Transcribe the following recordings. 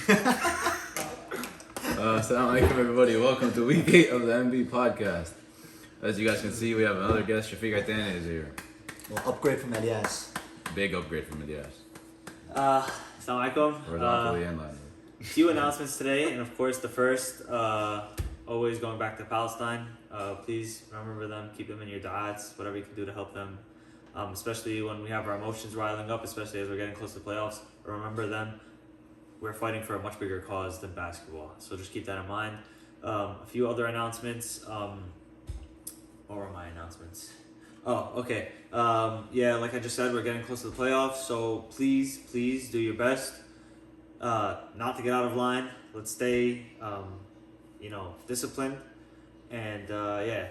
Assalamu alaikum, everybody. Welcome to week 8 of the NNJ Podcast. As you guys can see, we have another guest. Shafiq Aitane is here. Well, upgrade from Elias. Big upgrade from Ilyas. Assalamu alaikum. Few announcements today, and of course the first, always going back to Palestine. Please remember them, keep them in your du'ats, whatever you can do to help them. Especially when we have our emotions riling up, especially as we're getting close to playoffs. Remember them. We're fighting for a much bigger cause than basketball, so just keep that in mind. A few other announcements. What were my announcements? Oh, okay. Like I just said, we're getting close to the playoffs, so please do your best not to get out of line. Let's stay, disciplined, and there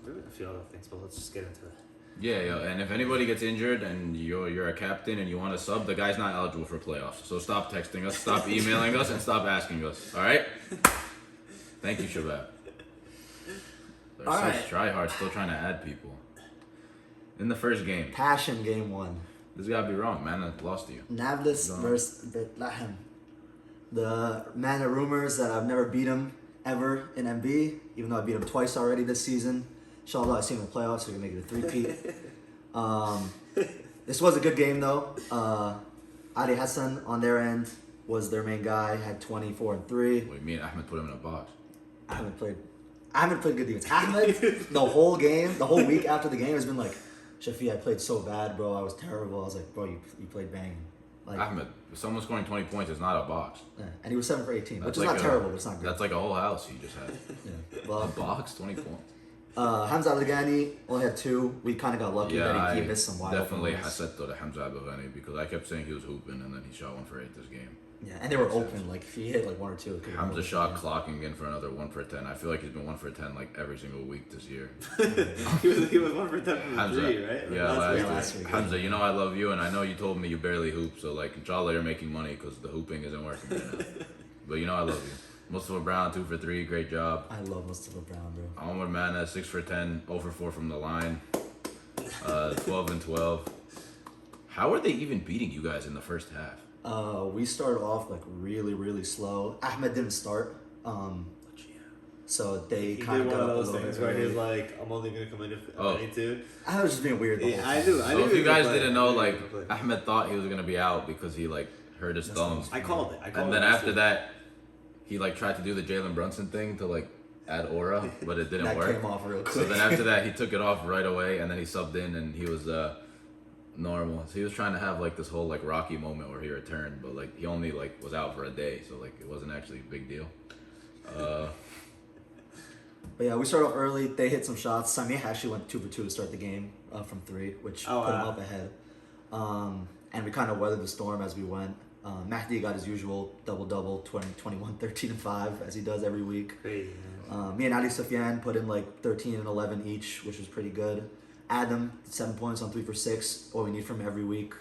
were a few other things, but let's just get into it. Yeah, and if anybody gets injured and you're a captain and you want to sub, the guy's not eligible for playoffs. So stop texting us, stop emailing us, and stop asking us. All right? Thank you, Shabab. They're All so right. try hard, still trying to add people. In the first game, Passion game 1. this gotta be wrong, man. I lost to you. Nablus No. versus Bethlehem. The man of rumors that I've never beat him ever in MB, even though I beat him twice already this season. Inshallah, I see him in the playoffs, so we can make it a 3-peat. This was a good game, though. Ali Hassan, on their end, was their main guy, had 24 and 3. Wait, me and Ahmed put him in a box. I haven't played good defense. Ahmed, the whole week after the game has been like, Shafi, I played so bad, bro. I was terrible. I was like, bro, you played banging. Like, Ahmed, if someone scoring 20 points is not a box. yeah. And he was 7 for 18, which That's is like not terrible, but it's not good. That's like a whole house you just had. Yeah. A Well, box, 20 points. Hamza Al-Ghani only had 2. We kind of got lucky that he missed some wide definitely open ones. hassed to Hamza Al-Ghani because I kept saying he was hooping and then he shot 1 for 8 this game. Yeah, and they were open. Like, if he hit like 1 or 2, it could have Hamza been shot open. clocking in for another 1 for 10. I feel like he's been 1 for 10 like every single week this year. he was 1 for 10 from Hamza, 3, right? yeah, last week. Hamza, you know I love you and I know you told me you barely hoop, so like inshallah you're making money because the hooping isn't working right now. But you know I love you. Mustafa Brown 2 for 3, great job. I love Mustafa Brown, bro. Omar Mana 6 for 10, 0 for 4 from the line, 12 and 12. How are they even beating you guys in the first half? We started off like really, really slow. Ahmed didn't start, so they He kind did of one got of up a those little things bit where he's early. like, I'm only going to come in if Oh. I need to. Ahmed was just being weird. The Yeah, whole I time. knew. So I if knew you he was guys gonna didn't play. know, I knew he like was gonna play. Ahmed thought he was gonna be out because he like hurt his thumb. I called it. And then after that, he like tried to do the Jalen Brunson thing to like add aura, but it didn't That work. came off real quick. So then after that, he took it off right away, and then he subbed in, and he was normal. So he was trying to have like this whole like Rocky moment where he returned, but like he only like was out for a day, so like it wasn't actually a big deal. But yeah, we started off early. They hit some shots. Samih actually went 2 for 2 to start the game from 3, which Oh, put him wow. up ahead. And we kind of weathered the storm as we went. Mahdi got his usual double-double, 21, 13, and 5, as he does every week. Crazy, man. Me and Ali Sufyan put in like 13 and 11 each, which was pretty good. Adam, 7 points on 3 for 6, what we need from him every week.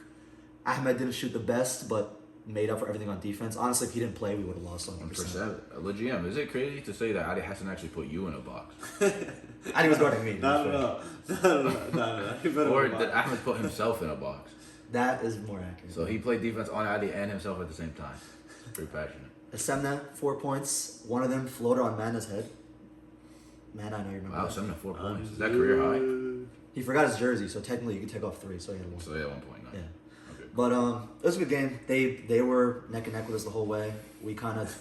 Ahmed didn't shoot the best, but made up for everything on defense. Honestly, if he didn't play, we would have lost 100%. 1%. GM, is it crazy to say that Ali Hassan actually put you in a box? Ali was guarding me. to be No. He better Or move did on. Ahmed put himself in a box? That is more accurate. So he played defense on Ali and himself at the same time. Pretty passionate. Semna, 4 points. One of them floated on Mana's head. Man, I know you remember Wow, that. 7 to 4 points. Is that career high? He forgot his jersey, so technically you could take off 3, so he had 1. So yeah, 1.9. Yeah. Okay. But it was a good game. They were neck and neck with us the whole way. We kind of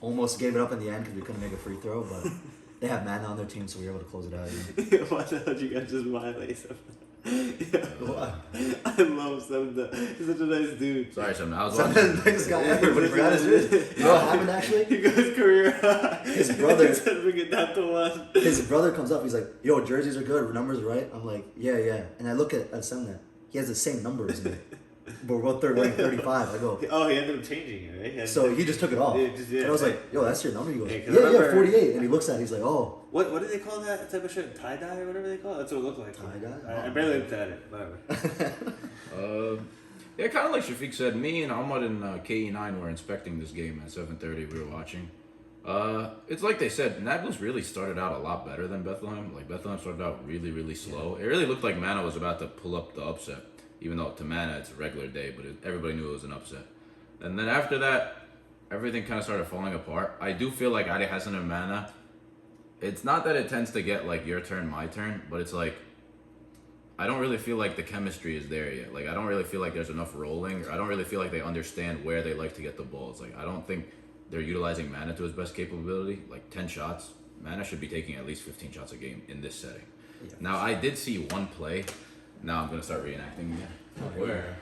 almost gave it up in the end because we couldn't make a free throw, but they have Mana on their team, so we were able to close it out. Yeah. Why the hell did you guys just violate him? What? I love Semda. He's such a nice dude. Sorry, Sam. I was Semna's watching. the biggest guy ever, but he forgot his jersey. You know what happened actually? He goes career high. His brother- He said bring it down to 1. His brother comes up, he's like, yo, jerseys are good, numbers are right. I'm like, yeah. And I look at Semna. He has the same number as me. But we're both ranked 35. I go, Oh, he ended up changing it, right? so he just took it off. Yeah, And I was like, yo, that's your number? He goes, Yeah, yeah, 'cause I remember- 48. And he looks at it, he's like, oh. What do they call that type of shirt? Tie dye or whatever they call it? That's what it looked like. Tie-dye? I barely looked at it. Whatever. Yeah, kind of like Shafiq said, me and Ahmad and KE9 were inspecting this game at 7:30. We were watching. It's like they said, Nablus really started out a lot better than Bethlehem. Like Bethlehem started out really, really slow. It really looked like Mana was about to pull up the upset, even though to Mana it's a regular day, but everybody knew it was an upset. And then after that, everything kind of started falling apart. I do feel like Ali Hassan and Mana, it's not that it tends to get like your turn, my turn, but it's like I don't really feel like the chemistry is there yet. Like I don't really feel like there's enough rolling. Or I don't really feel like they understand where they like to get the balls. Like I don't think they're utilizing Mana to his best capability. Like 10 shots, Mana should be taking at least 15 shots a game in this setting. Yeah. Now I did see one play. Now I'm gonna start reenacting again. Where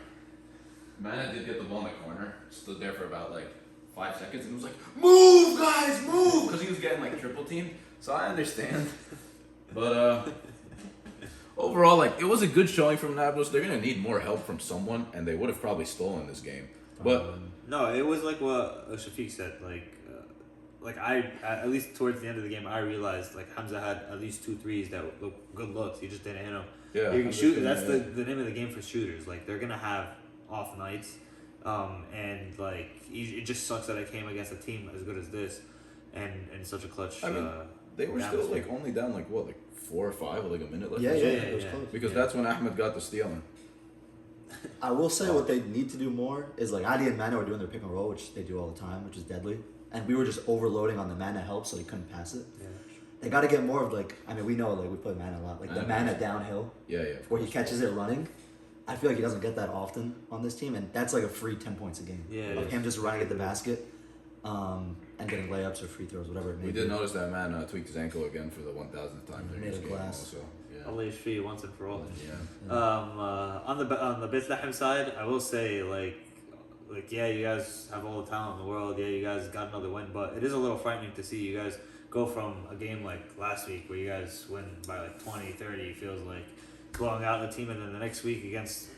Mana did get the ball in the corner, stood there for about like 5 seconds, and was like, "Move, guys, move!" Because he was getting like triple teamed. So I understand, but overall, like it was a good showing from Nablus. They're gonna need more help from someone, and they would have probably stolen this game. But no, it was like what Shafiq said. Like I at least towards the end of the game, I realized like Hamza had at least 2 threes that looked good looks. He just didn't hit them. Yeah, you can shoot. That's the name of the game for shooters. Like they're gonna have off nights, and like it just sucks that I came against a team as good as this, and such a clutch. I mean, they were still like only down like what, like 4 or 5 with like a minute left. Yeah, it was close. Because that's when Ahmed got the stealing. I will say what they need to do more is like Adi and Mana were doing their pick and roll, which they do all the time, which is deadly. And we were just overloading on the Mana help, so he couldn't pass it. Yeah. They got to get more of like, I mean, we know like we play Mana a lot, like the Mana downhill. Yeah. Where he catches it running. I feel like he doesn't get that often on this team, and that's like a free 10 points a game. Yeah. Of him just running at the basket, and getting layups or free throws, whatever it may be. We did notice that man tweaked his ankle again for the 1000th time. Made a glass. Also. Yeah. Allah yashfi once and for all. Yeah. On the Bethlehem side, I will say like yeah, you guys have all the talent in the world. Yeah, you guys got another win, but it is a little frightening to see you guys go from a game like last week where you guys win by like 20, 30, feels like blowing out the team, and then the next week against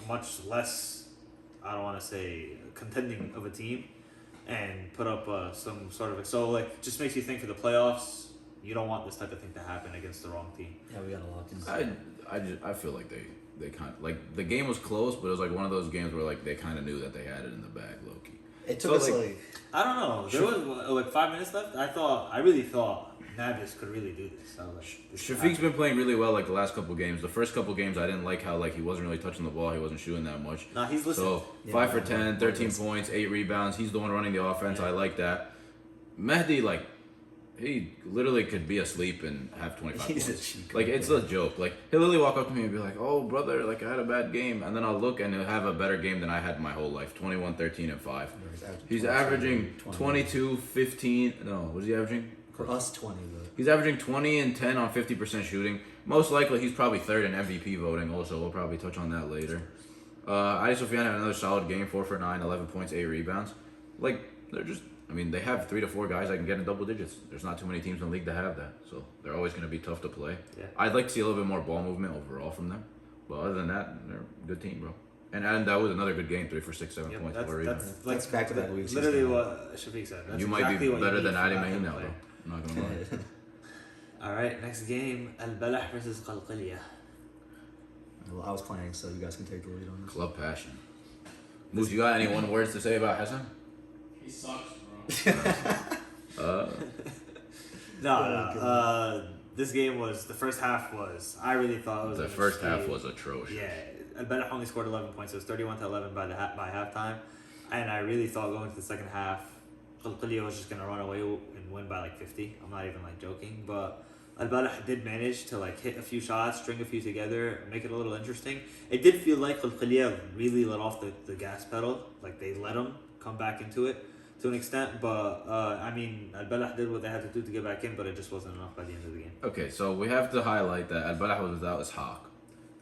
a much less, I don't want to say contending of a team, and put up some sort of so like just makes you think for the playoffs. You don't want this type of thing to happen against the wrong team. Yeah, we got a lot. I feel like they kind of like the game was close, but it was like one of those games where like they kind of knew that they had it in the bag, low key. It took us like I don't know. There was like 5 minutes left. I really thought Navis could really do this. So like, Shafiq's been playing really well like the last couple games. The first couple games I didn't like how like he wasn't really touching the ball. He wasn't shooting that much. Nah, he's listening. So 5 for 10, 13 points, 8 rebounds. He's the one running the offense. Yeah. I like that. Mehdi like. He literally could be asleep and have 25 points. Like, it's a joke. Like, he'll literally walk up to me and be like, "Oh, brother, like, I had a bad game." And then I'll look and he'll have a better game than I had my whole life. 21, 13, and 5. He's averaging 22, 15. No, what is he averaging? For us, 20. Though. He's averaging 20 and 10 on 50% shooting. Most likely, he's probably third in MVP voting also. We'll probably touch on that later. Adi Sufyan had another solid game. 4 for 9, 11 points, 8 rebounds. Like, they're just... I mean, they have 3 to 4 guys that can get in double digits. There's not too many teams in the league that have that, so they're always going to be tough to play. Yeah. I'd like to see a little bit more ball movement overall from them, but other than that, they're a good team, bro. And that was another good game, 3 for 6, 7 points. That's back to back weeks. Literally what Shafiq said. That's you might be better than Adi Mahin now, bro. I'm not gonna lie. All right, next game: Al Balah versus Qalqilya. Well, I was playing, so you guys can take the lead on this. Club passion. Moose, you got any one words to say about Hassan? He sucks. This game was the first half was I really thought it was the first half was atrocious. Yeah, Al Balah only scored 11 points. It was 31-11 by halftime, and I really thought going to the second half, Qalqilya was just gonna run away and win by like 50. I'm not even like joking, but Al Balah did manage to like hit a few shots, string a few together, make it a little interesting. It did feel like Qalqilya really let off the gas pedal, like they let them come back into it to an extent, but I mean, Al Balah did what they had to do to get back in, but it just wasn't enough by the end of the game. Okay, so we have to highlight that Al Balah was without Ishaq,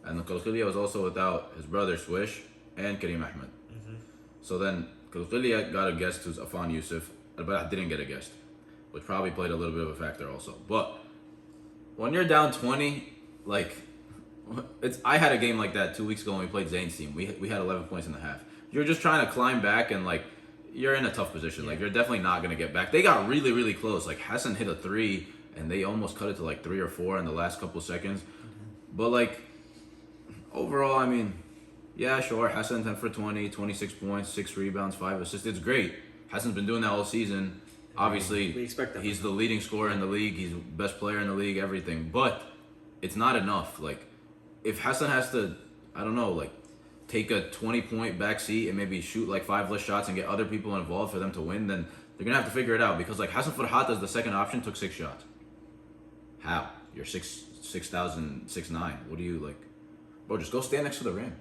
and Qalqilya was also without his brother Swish and Kareem Ahmed. Mm-hmm. So then Qalqilya got a guest who's Afan Yusuf. Al Balah didn't get a guest, which probably played a little bit of a factor also. But when you're down 20, like I had a game like that 2 weeks ago when we played Zayn's team. We had 11 points in the half. You're just trying to climb back and like. You're in a tough position. Like, you're definitely not going to get back. They got really, really close. Like, Hassan hit a 3, and they almost cut it to, like, 3 or 4 in the last couple seconds. Mm-hmm. But, like, overall, I mean, yeah, sure. Hassan 10 for 20, 26 points, 6 rebounds, 5 assists. It's great. Hassan's been doing that all season. Obviously, we expect that. He's the leading scorer in the league. He's the best player in the league, everything. But it's not enough. Like, if Hassan has to, I don't know, like, take a 20-point backseat and maybe shoot like 5 less shots and get other people involved for them to win, then they're gonna have to figure it out. Because like Hassan Farhat as the second option took 6 shots. How? You're 6'9". What do you like? Bro, just go stand next to the rim.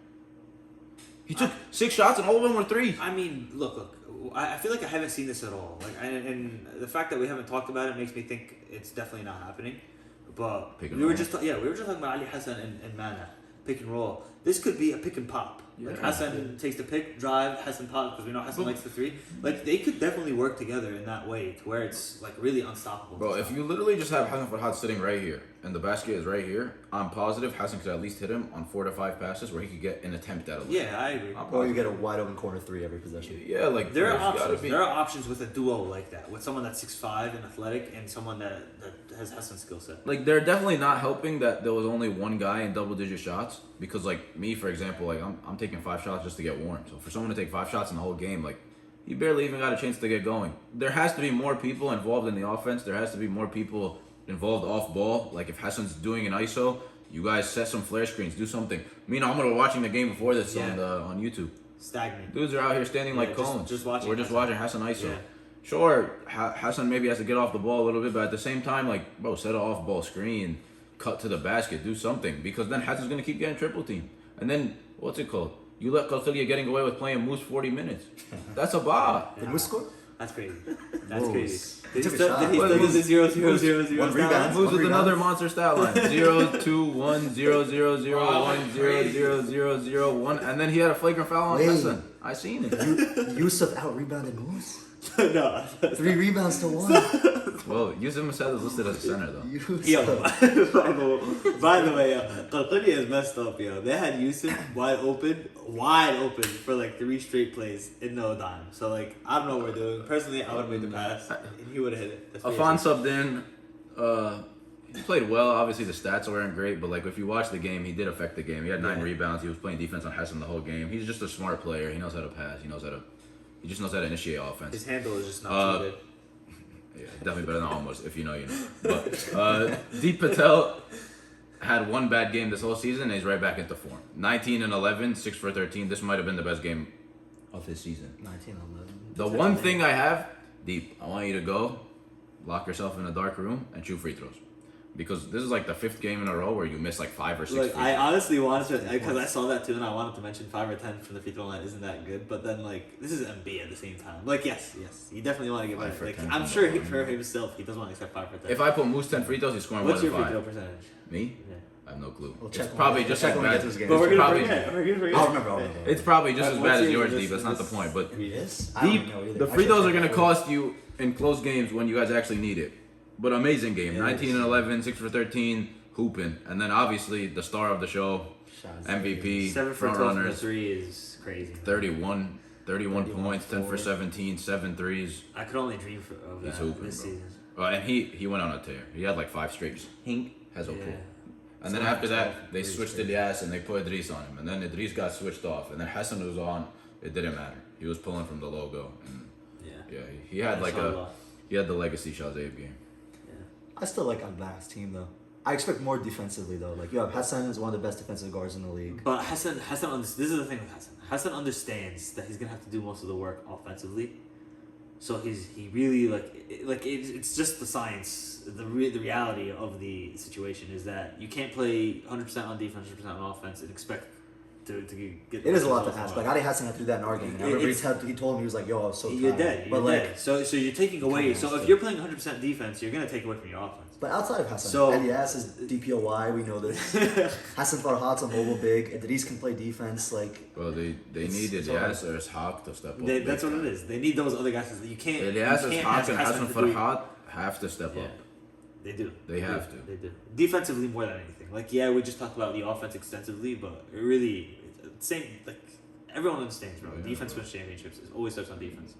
He took 6 shots and all of them were 3. I mean, look. I feel like I haven't seen this at all. Like, and the fact that we haven't talked about it makes me think it's definitely not happening. But we were just talking about Ali Hassan and Mana pick and roll. This could be a pick and pop. Yeah. Like Hassan takes the pick, drive, Hassan pops because we know Hassan likes the 3. Like they could definitely work together in that way to where it's like really unstoppable. Bro, if you literally just have Hassan Farhat sitting right here and the basket is right here, I'm positive Hassan could at least hit him on 4 to 5 passes where he could get an attempt at a yeah, I agree. Or you get a wide open corner 3 every possession. Yeah, like There are options. There are options with a duo like that, with someone that's 6'5" and athletic, and someone that has Hassan's skill set. Like they're definitely not helping that there was only one guy in double-digit shots because like me, for example, like I'm taking 5 shots just to get warm. So for someone to take 5 shots in the whole game, like he barely even got a chance to get going. There has to be more people involved in the offense. There has to be more people involved off ball. Like if Hassan's doing an ISO, you guys set some flare screens, do something. Me and Ahmed were watching the game before this on YouTube. Stagnant. Dudes are out here standing like cones. Just watching. We're just watching Hassan ISO. Yeah. Sure, Hassan maybe has to get off the ball a little bit, but at the same time, like, bro, set an off-ball screen, cut to the basket, do something. Because then Hassan's going to keep getting triple team. And then, what's it called? You let Kalkhilia getting away with playing Moose 40 minutes. That's a bar. Did Moose score? That's crazy. That's Whoa. crazy. He Did he took a still shot. do the 0, 0, 0, 0? One rebound. Moose with rebound. another monster stat line. 0, 2, 1, 0, 0, 0, 1, 0, 0, 0, 0, 1. And then he had a flagrant foul on Wait. Hassan. I seen it. Yusuf out-rebounded Moose? No. 3 rebounds to 1. Well, Yusuf Masad is listed as a center, though. Yusuf. Yo, by the way, Qalqania is messed up, yo. They had Yusuf wide open for like 3 straight plays in no dime. So like, I don't know what we're doing. Personally, I would have made the pass and he would have hit it. That's what Afan subbed in. He played well. Obviously, the stats weren't great, but like if you watch the game, he did affect the game. He had 9 rebounds. He was playing defense on Hassan the whole game. He's just a smart player. He knows how to pass. He just knows how to initiate offense. His handle is just not so good. Yeah, definitely better than almost, if you know, you know. But Deep Patel had 1 bad game this whole season, and he's right back into form. 19 and 11, 6 for 13. This might have been the best game of his season. 19 11. The one thing I have, Deep, I want you to go, lock yourself in a dark room, and shoot free throws. Because this is like the 5th game in a row where you miss like 5 or 6 Like, free I throws. honestly wanted to, because I saw that too, and I wanted to mention 5 or 10 from the free throw line isn't that good. But then, like, this is MB at the same time. Like, yes, you definitely want to get 5 better. for Like, 10 I'm from sure the for line. himself, he doesn't want to accept 5 for 10. If I put Moose 10 free throws, he's scoring What's more your than free 5. throw percentage? Me? Yeah. I have no clue. We'll It's check probably when just we as get bad. to this game. But we're probably- gonna forget. We're gonna forget. I'll remember. It's probably just as What's bad as your- yours, this- Deep. That's not the this- point. But Yes? I don't Deep, know either. the I free should throws are check going to before. cost you in close games when you guys actually need it. But amazing game. Yeah, 19 and 11, 6 for 13, hooping. And then obviously the star of the show, Shots. MVP, 7 for front 12 from the runners, 3 is crazy. 31 points, 10 for four. 17, 7 threes. I could only dream of He's that hooping, this bro. season. And he went on a tear. He had like 5 straight. Just hink, has a Yeah. pull. And then So after that, 12 they threes switched straight. Ilyas and they put Idris on him. And then Idris got switched off. And then Hassan was on. It didn't matter. He was pulling from the logo. And Yeah. yeah, he had like Inshallah. he had the legacy Shazayeb game. I still like Agbah's team, though. I expect more defensively, though. Like, you have Hassan is one of the best defensive guards in the league. But Hassan, this is the thing with Hassan. Hassan understands that he's gonna have to do most of the work offensively. So he really it's just the science. The reality of the situation is that you can't play 100% on defense, 100% on offense, and expect to get. It is a lot to results ask. from Like, Ali Hassan had to do that in our game. And I It- remember it's- he told me, he was like, yo, I was so You're tired. dead. But, You're like, dead. So you're taking away. Kinda So if understood. you're playing 100% defense, you're gonna take away from your offense. but outside of Hassan, So- Elias is DPOY, we know this. Hassan Farhat's a mobile big. Idris can play defense. Like, Well, they It's- needed it's hard. Ilyas or Ishaq to step up. That's what it is. They need those other guys. You can't. Ilyas, you can't Ishaq, ask and Hassan to do- Farhat have to step Yeah. up. They do. They have to. They do. Defensively more than anything. Like, yeah, we just talked about the offense extensively, but it really, same, like, everyone understands, bro. Yeah, Defense bro. wins championships. It always starts on defense.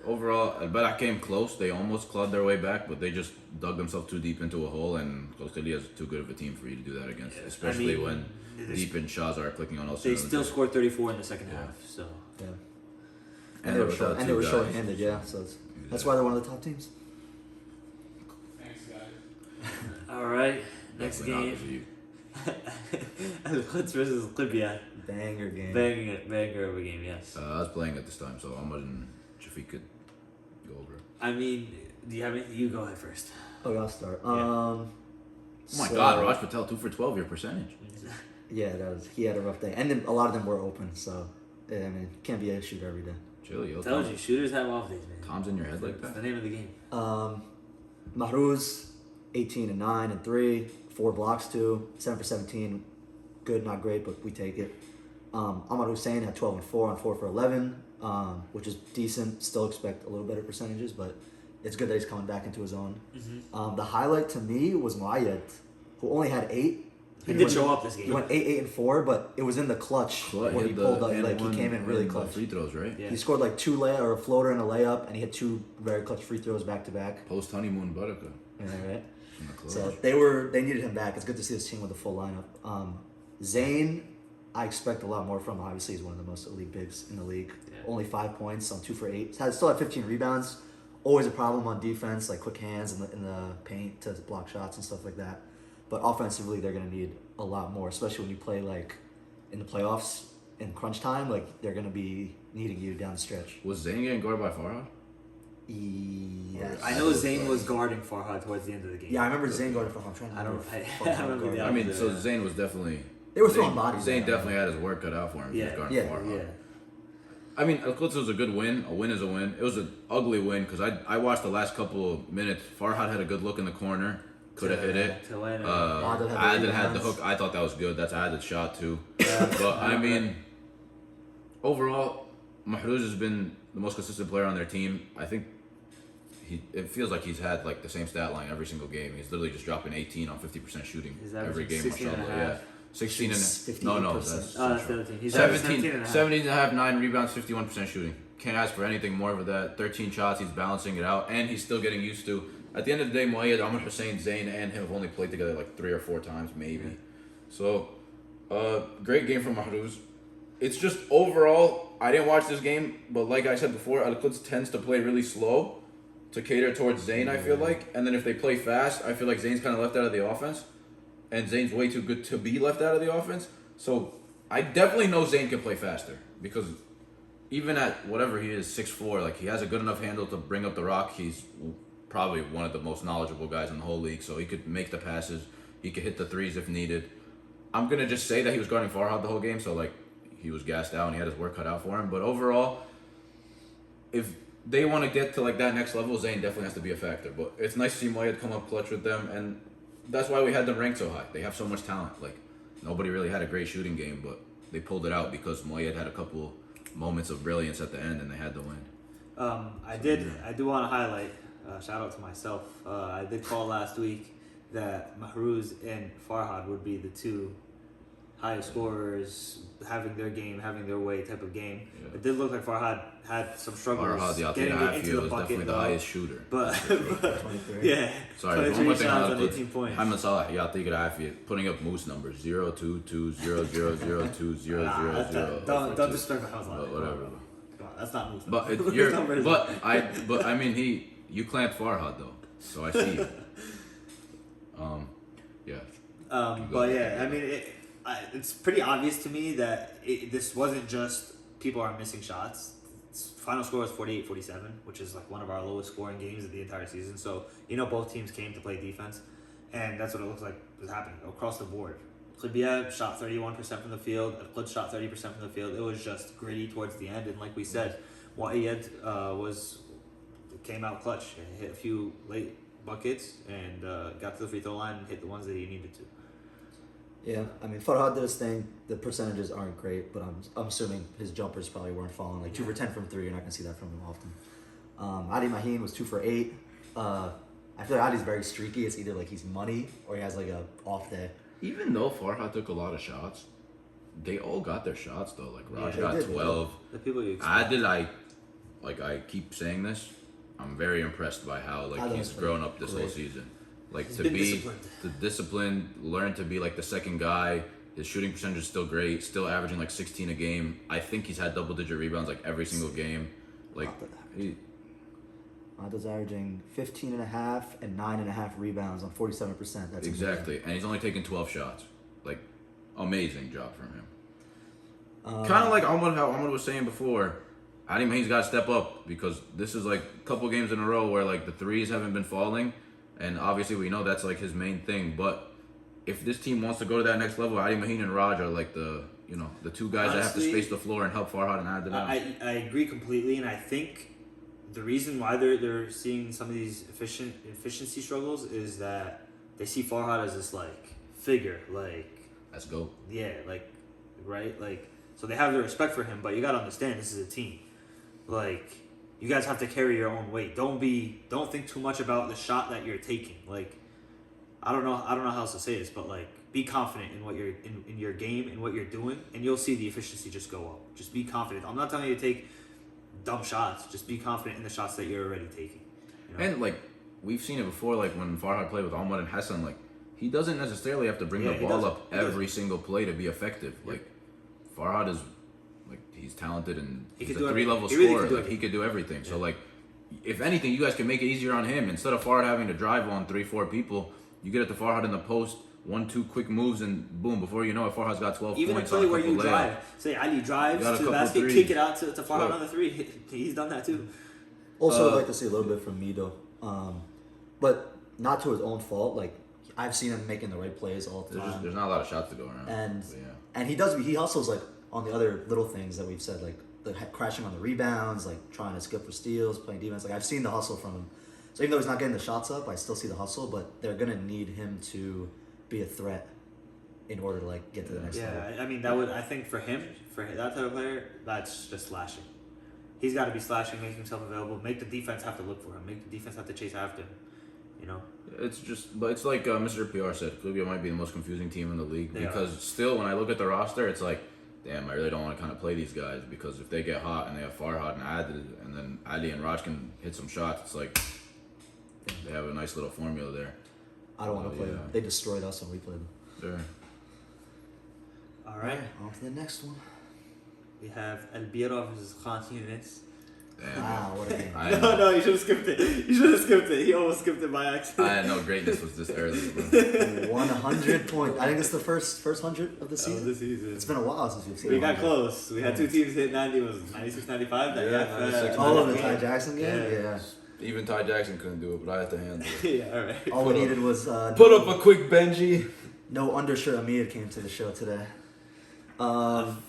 Overall, Al-Barak came close. They almost clawed their way back, but they just dug themselves too deep into a hole, and Qalqhilia is too good of a team for you to do that against, Yeah, especially I mean, when they- Deep and Shaz are clicking on all They cylinders. still scored 34 in the second Yeah. half, so. yeah. And And they were and they were short-handed, yeah. So that's why they're one of the top teams. Thanks, guys. All right, next Definitely not game. because of you. Al-Quds versus Libya. Banger game. Banger of a game, yes. I was playing at this time, so I'm wondering if Shafiq could go over it. I mean, do you have anything? You go ahead first. Okay, I'll start. Yeah. Oh my God, Raj Patel 2 for 12, your percentage. Yeah, he had a rough day, and then a lot of them were open, so yeah, I mean, can't be a shooter every day. Chill, yo. Told you, shooters have off days, man. Tom's in your head like It's that. the name of the game. Mahruz, 18 and 9 and 3, 4 blocks 2, 7 for 17. Good, not great, but we take it. Ahmad Hussein had 12 and 4 on 4 for 11, which is decent. Still expect a little better percentages, but it's good that he's coming back into his own. Mm-hmm. The highlight to me was Muayyad, who only had 8. He did show up this game. He went 8 and 4, but it was in the clutch when he pulled up. Like he came in really clutch. Free throws, right? Yeah. He scored like 2 or a floater and a layup, and he had 2 very clutch free throws back to back. Post honeymoon Baraka. Yeah, right. In the clutch. So they needed him back. It's good to see this team with a full lineup. Zayn, I expect a lot more from. Obviously, he's one of the most elite bigs in the league. Yeah. Only 5 points on 2 for 8. Still had 15 rebounds. Always a problem on defense, like quick hands in the paint to block shots and stuff like that. But offensively, they're gonna need a lot more, especially when you play like in the playoffs in crunch time. Like they're gonna be needing you down the stretch. Was Zayn getting guarded by Farhad? Yes. I know Zayn was guarding Farhad towards the end of the game. Yeah, I remember Zayn going from. I'm trying to I don't- remember. I don't remember the I mean, so Yeah. Zayn was definitely. They were throwing bodies. Zayn around. definitely had his work cut out for him. He was Yeah, guarding yeah, Farhad. Yeah. I mean, Al-Quds was a good win. A win is a win. It was an ugly win because I watched the last couple of minutes. Farhad had a good look in the corner. Could have hit it. To win. Adil had the rebounds. hook. I thought that was good. That's Adil's shot too. Yeah. But I mean, overall, Mahruz has been the most consistent player on their team. I think it feels like he's had like the same stat line every single game. He's literally just dropping 18 on 50% shooting He's every averaging game. 16 and a mashallah. half. Yeah, 16 and Shoots no, 58%. that's That's the other team. He's averaging 17 and a half. 17 and a half, 9 rebounds, 51% shooting. Can't ask for anything more of that. 13 shots, he's balancing it out, and he's still getting used to. At the end of the day, Muayyad, Ahmad Hussein, Zayn, and him have only played together like 3 or 4 times, maybe. So, great game from Mahruz. It's just overall, I didn't watch this game, but like I said before, Al-Quds tends to play really slow to cater towards Zayn, I feel like. And then if they play fast, I feel like Zayn's kind of left out of the offense. And Zayn's way too good to be left out of the offense. So I definitely know Zayn can play faster because even at whatever he is, 6'4", like he has a good enough handle to bring up the rock. He's probably one of the most knowledgeable guys in the whole league. So he could make the passes. He could hit the threes if needed. I'm going to just say that he was guarding Farhad the whole game. So like he was gassed out and he had his work cut out for him. But overall, if they want to get to like that next level, Zayn definitely has to be a factor. But it's nice to see Muayyad come up clutch with them, and that's why we had them ranked so high. They have so much talent. Like nobody really had a great shooting game, but they pulled it out because Muayyad had a couple moments of brilliance at the end, and they had the win. I do want to highlight. Shout out to myself. I did call last week that Mahruz and Farhad would be the 2 highest scorers, having their game, having their way type of game. Yeah. It did look like Farhad had some struggles Farhad, the getting Al-Tira, I into feel, the is bucket. definitely the though. highest shooter. But 23. yeah, Sorry, one 23 more thing shots on on 18 points. Hamad Salah, Ya'tik al-Afiyah, putting up moose numbers 0, 2, 2, 0, 0, 0, 2, 0, 0, 0. Don't disrespect my house. But whatever. Come on, that's not moose. But numbers. you're, Numbers. but I mean you clamped Farhad though, so I see you. Yeah. But yeah, I mean, it's pretty obvious to me that this wasn't just people are missing shots. Final score was 48-47, which is like one of our lowest scoring games of the entire season. So, both teams came to play defense, and that's what it looks like was happening across the board. Libya shot 31% from the field, Al-Quds shot 30% from the field. It was just gritty towards the end, and like we said, Muayyad came out clutch, hit a few late buckets, and got to the free throw line and hit the ones that he needed to. Yeah, I mean, Farhad did his thing. The percentages aren't great, but I'm assuming his jumpers probably weren't falling. Like 2 for 10 from 3, you're not going to see that from him often. Adi Maheen was 2 for 8. I feel like Adi's very streaky. It's either like he's money or he has like a off day. Even though Farhad took a lot of shots, they all got their shots though. Like Raj Yeah, got they did, 12. The people you expect. I keep saying this. I'm very impressed by how like he's grown up this whole great. season. Like He's to been be disciplined. the discipline, learn to be like the second guy. His shooting percentage is still great, still averaging like 16 a game. I think he's had double-digit rebounds like every single game. Like Adi's averaging 15.5 and 9.5 rebounds on 47%. That's exactly, and he's only taken 12 shots. like, amazing job from him. Kind of like how Ahmad was saying before, Adi Mahin's got to step up because this is like a couple games in a row where like the threes haven't been falling, and obviously we know that's like his main thing. But if this team wants to go to that next level, Adi Mahin and Raj are like the two guys that have to space the floor and help Farhad and Adil. I agree completely, and I think the reason why they're seeing some of these efficiency struggles is that they see Farhad as this like figure, like Let's go. Yeah, like right, like so they have the respect for him, but you gotta understand this is a team. Like you guys have to carry your own weight. Don't think too much about the shot that you're taking. Like I don't know how else to say this, but like be confident in what you're in your game and what you're doing, and you'll see the efficiency just go up. Just be confident. I'm not telling you to take dumb shots. Just be confident in the shots that you're already taking. You know? And like we've seen it before, like when Farhad played with Ahmad and Hassan, like he doesn't necessarily have to bring the ball up every single play to be effective. Like Farhad is like he's talented and he's a 3-level scorer. Really he could do everything. Yeah. So like if anything, you guys can make it easier on him. Instead of Farhad having to drive on 3-4 people, you get it to Farhad in the post, 1-2 quick moves, and boom, before you know it, Farhad's got 12 Even points. Even a play where you drive, say Ali drives to the basket, threes. Kick it out to Farhad on the 3. He's done that too. Also, I'd like to see a little bit from Mido, but not to his own fault. Like I've seen him making the right plays all the time. There's not a lot of shots to go around. And he hustles like on the other little things that we've said, like the crashing on the rebounds, like trying to skip for steals, playing defense. Like I've seen the hustle from him. So even though he's not getting the shots up, I still see the hustle. But they're gonna need him to be a threat in order to like get to the next level. Yeah, I mean I think for him, for that type of player, that's just slashing. He's got to be slashing, making himself available, make the defense have to look for him, make the defense have to chase after him. You know. But it's like Mr. PR said, Clubia might be the most confusing team in the league because still when I look at the roster, it's like, damn, I really don't want to kind of play these guys because if they get hot and they have Farhad and Adil and then Ali and Raj can hit some shots, it's like they have a nice little formula there. I don't want to play them. They destroyed us when we played them. Sure. All right. On to the next one. We have Albira versus Khan Yunis. Wow, what a game. No, you should have skipped it. He almost skipped it by accident. I had no greatness was this early, bro. 100 points. I think it's the first 100 of the season. It's been a while since we've seen it. We got close. We had two teams hit 90. Was 96, 95? All of the Ty Jackson game? Yeah. Even Ty Jackson couldn't do it, but I had to handle it. Yeah, all right. All we needed was... put up a quick Benji. No undershirt Amir came to the show today.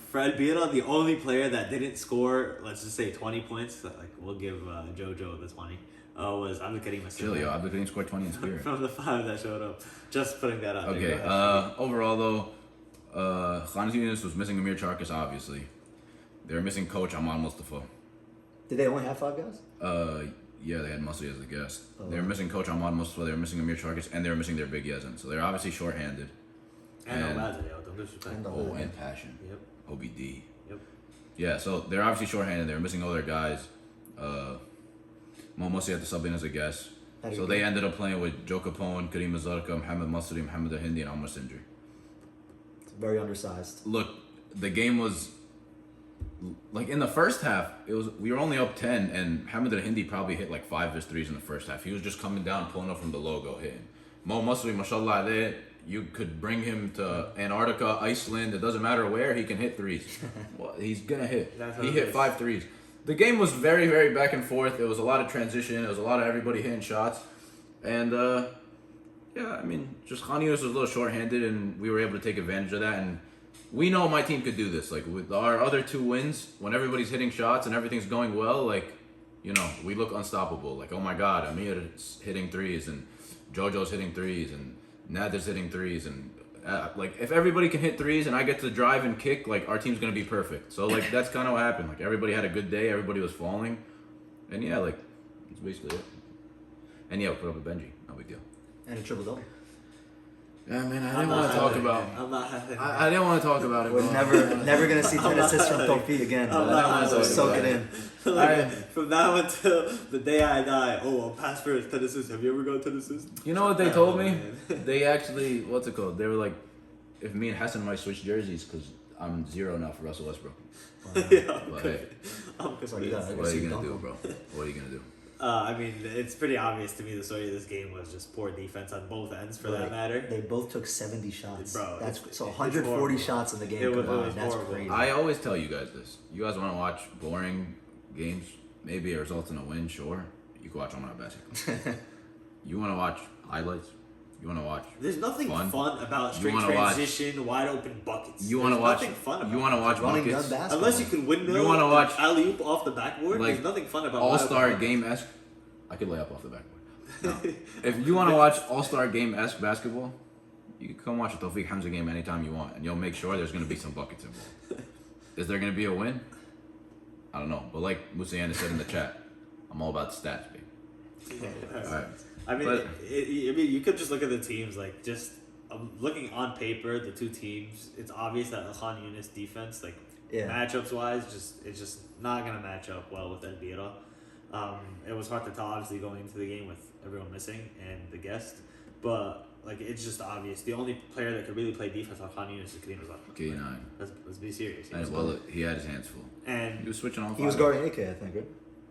Fred Bira, the only player that didn't score, let's just say 20 points, like we'll give JoJo the 20, was Abdulkarim Asif. Chill, yo. Abdulkarim scored 20 in spirit. From the 5 that showed up. Just putting that out there. Okay, overall though, Khan Yunis was missing Amir Charkis, obviously. They were missing coach Aman Mustafa. Did they only have 5 guys? Yeah, they had Musli as a guest. They were missing coach Ahmad Mustafa, they were missing Amir Charkis, and they were missing their big Yazan. So they're obviously short-handed. And don't disrespect. And passion. Yep. OBD. Yep. Yeah, so they're obviously short-handed. They were missing all their guys. Mo Musli had to sub in as a guest. So they ended up playing with Joe Capone, Kareem Azarka, Mohamed Masri, Mohamed Hindi, and Amr Sindri. It's very undersized. Look, the game was... Like in the first half, we were only up 10, and Mohamed Hindi probably hit like 5 of his threes in the first half. He was just coming down, pulling up from the logo, hitting. Mo Masri, mashallah, you could bring him to Antarctica, Iceland. It doesn't matter where, he can hit threes. Well, he's gonna hit. He hit 5 threes. The game was very, very back and forth. It was a lot of transition. It was a lot of everybody hitting shots, and yeah, I mean, just Khan Yunis was a little short-handed, and we were able to take advantage of that. And we know my team could do this. Like with our other 2 wins, when everybody's hitting shots and everything's going well, like, you know, we look unstoppable. Like, oh my God, Amir's hitting threes and JoJo's hitting threes and Nader's hitting threes, and like if everybody can hit threes and I get to drive and kick, like our team's gonna be perfect. So like that's kind of what happened. Like everybody had a good day, everybody was falling, and yeah, like that's basically it. And yeah, we put up a Benji, no big deal. And a triple double. Yeah, man, I didn't want to talk about it. I didn't want to talk about it. We're never gonna see 10 assists from Tofi again. So soak it in. From now until the day I die, I'll pass first 10 assists. Have you ever gone 10 assists? You know what they told me? They actually, what's it called? They were like, if me and Hassan might switch jerseys, because I'm 0 now for Russell Westbrook. Yeah, but hey, what are you gonna do, bro? What are you gonna do? I mean, it's pretty obvious to me the story of this game was just poor defense on both ends, for that matter. They both took 70 shots. Bro, That's 140 shots in the game combined. That's horrible. crazy. I always tell you guys this. You guys want to watch boring games? Maybe it results in a win, sure. You can watch on my basketball. You want to watch highlights? You want to watch? There's nothing fun about straight transition, wide open buckets. You want to watch? Nothing fun about you want to watch running buckets? gun basketball. Unless you can windmill. You want to watch alley-oop off the backboard? like There's nothing fun about All-Star Game-esque. I could lay up off the backboard. No. If you want to watch All-Star Game-esque basketball, you can come watch a Tawfiq Hamza game anytime you want, and you'll make sure there's going to be some buckets involved. Is there going to be a win? I don't know, but like Musiana said in the chat, I'm all about the stats, baby. All right. I mean, you could just look at the teams, like, just looking on paper, the two teams, it's obvious that Khan Yunis defense, like, matchups wise, it's just not going to match up well with NB at all. It was hard to tell, obviously, going into the game with everyone missing and the guest, but, like, it's just obvious. The only player that could really play defense on Khan Yunis is Kadeem Razak. K9. Let's be serious. He had his hands full. And he was switching on. He was guarding AK, I think, right?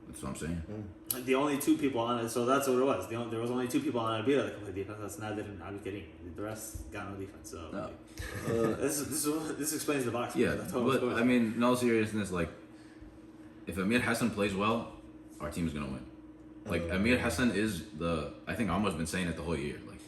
That's what I'm saying. Yeah. The only two people on it, so that's what it was. There was only two people on Abira that could play defense. That's Nadir and Abdul Karim. The rest got no defense. So No. this explains the box. Yeah, but I mean, in all seriousness, like, if Amir Hassan plays well, our team is gonna win. Like Amir Hassan is I think Amar's been saying it the whole year. Like,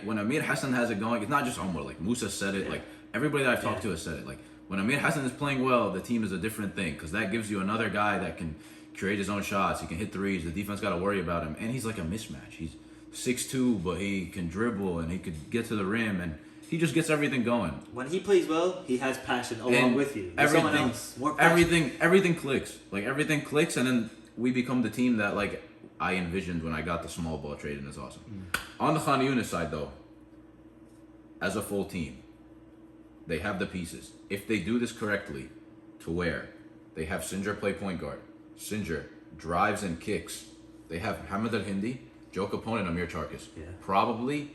when Amir Hassan has it going, it's not just Amar. Like Musa said it. Like everybody that I've talked to has said it. Like when Amir Hassan is playing well, the team is a different thing because that gives you another guy that can create his own shots. He can hit threes. The defense got to worry about him, and he's like a mismatch. He's 6'2", but he can dribble and he could get to the rim, and he just gets everything going. When he plays well, he has passion along with you. Everything clicks. Like everything clicks, and then we become the team that like I envisioned when I got the small ball trade, and it's awesome. On the Khan Yunis side, though, as a full team, they have the pieces. If they do this correctly, to where they have Sinjar play point guard. Sinjar drives and kicks. They have Hamid Al-Hindi, Joe Capone, and Amir Charkis. Yeah. Probably,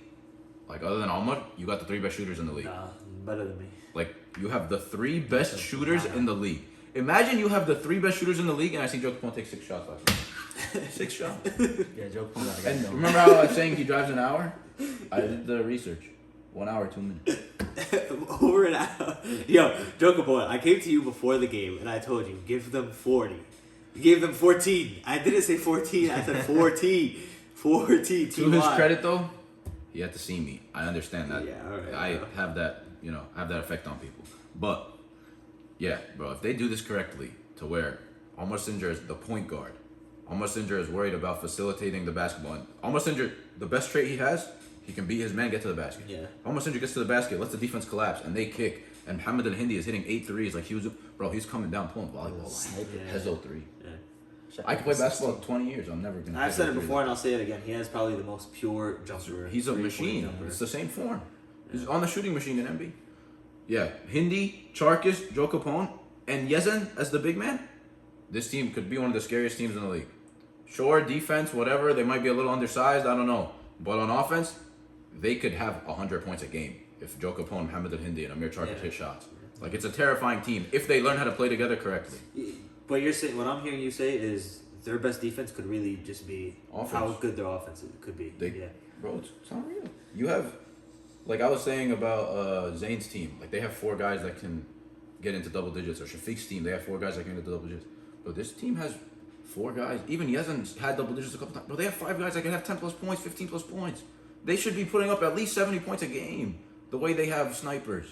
like other than Omar, you got the three best shooters in the league. Nah, better than me. Like you have the three best shooters in the league. Imagine you have the three best shooters in the league, and I see Joe Capone take 6 shots last night. 6 shots. Yeah, Joe Capone got And remember how I was saying he drives an hour? I did the research. 1 hour, 2 minutes. Over an hour. Yo, Joe Capone, I came to you before the game, and I told you, give them 40. You gave them 14. I didn't say 14. I said 14. 14. To his credit, though, he had to see me. I understand that. Yeah, all right. I have that, have that effect on people. But, yeah, bro, if they do this correctly, to where Omar Sinjar is the point guard, Omar Sinjar is worried about facilitating the basketball. And Omar Sinjar, the best trait he has, he can beat his man, get to the basket. Yeah. Omar Sinjar gets to the basket, lets the defense collapse, and they kick. And Muhammad Al-Hindi is hitting 8 threes like he's coming down pulling volleyball. Hezo 3. Yeah. I could play basketball 20 years. I'm never gonna. I've said it before, and I'll say it again. He has probably the most pure jumper. He's a machine. Jumper. It's the same form. He's on the shooting machine in MB. Yeah, Hindi, Charkis, Joe Capone, and Yezen as the big man. This team could be one of the scariest teams in the league. Sure, defense, whatever. They might be a little undersized. I don't know. But on offense, they could have 100 points a game if Joe Capone, Muhammad Al-Hindi, and Amir Charkis hit shots. Like, it's a terrifying team if they learn how to play together correctly. But you're saying, what I'm hearing you say is their best defense could really just be offense. How good their offense could be. Bro, it's unreal. You have, like I was saying about Zayn's team, like they have 4 guys that can get into double digits, or Shafiq's team, they have 4 guys that can get into double digits. But this team has 4 guys. Even Yezen's had double digits a couple times. But they have 5 guys that can have 10 plus points, 15 plus points. They should be putting up at least 70 points a game. The way they have snipers.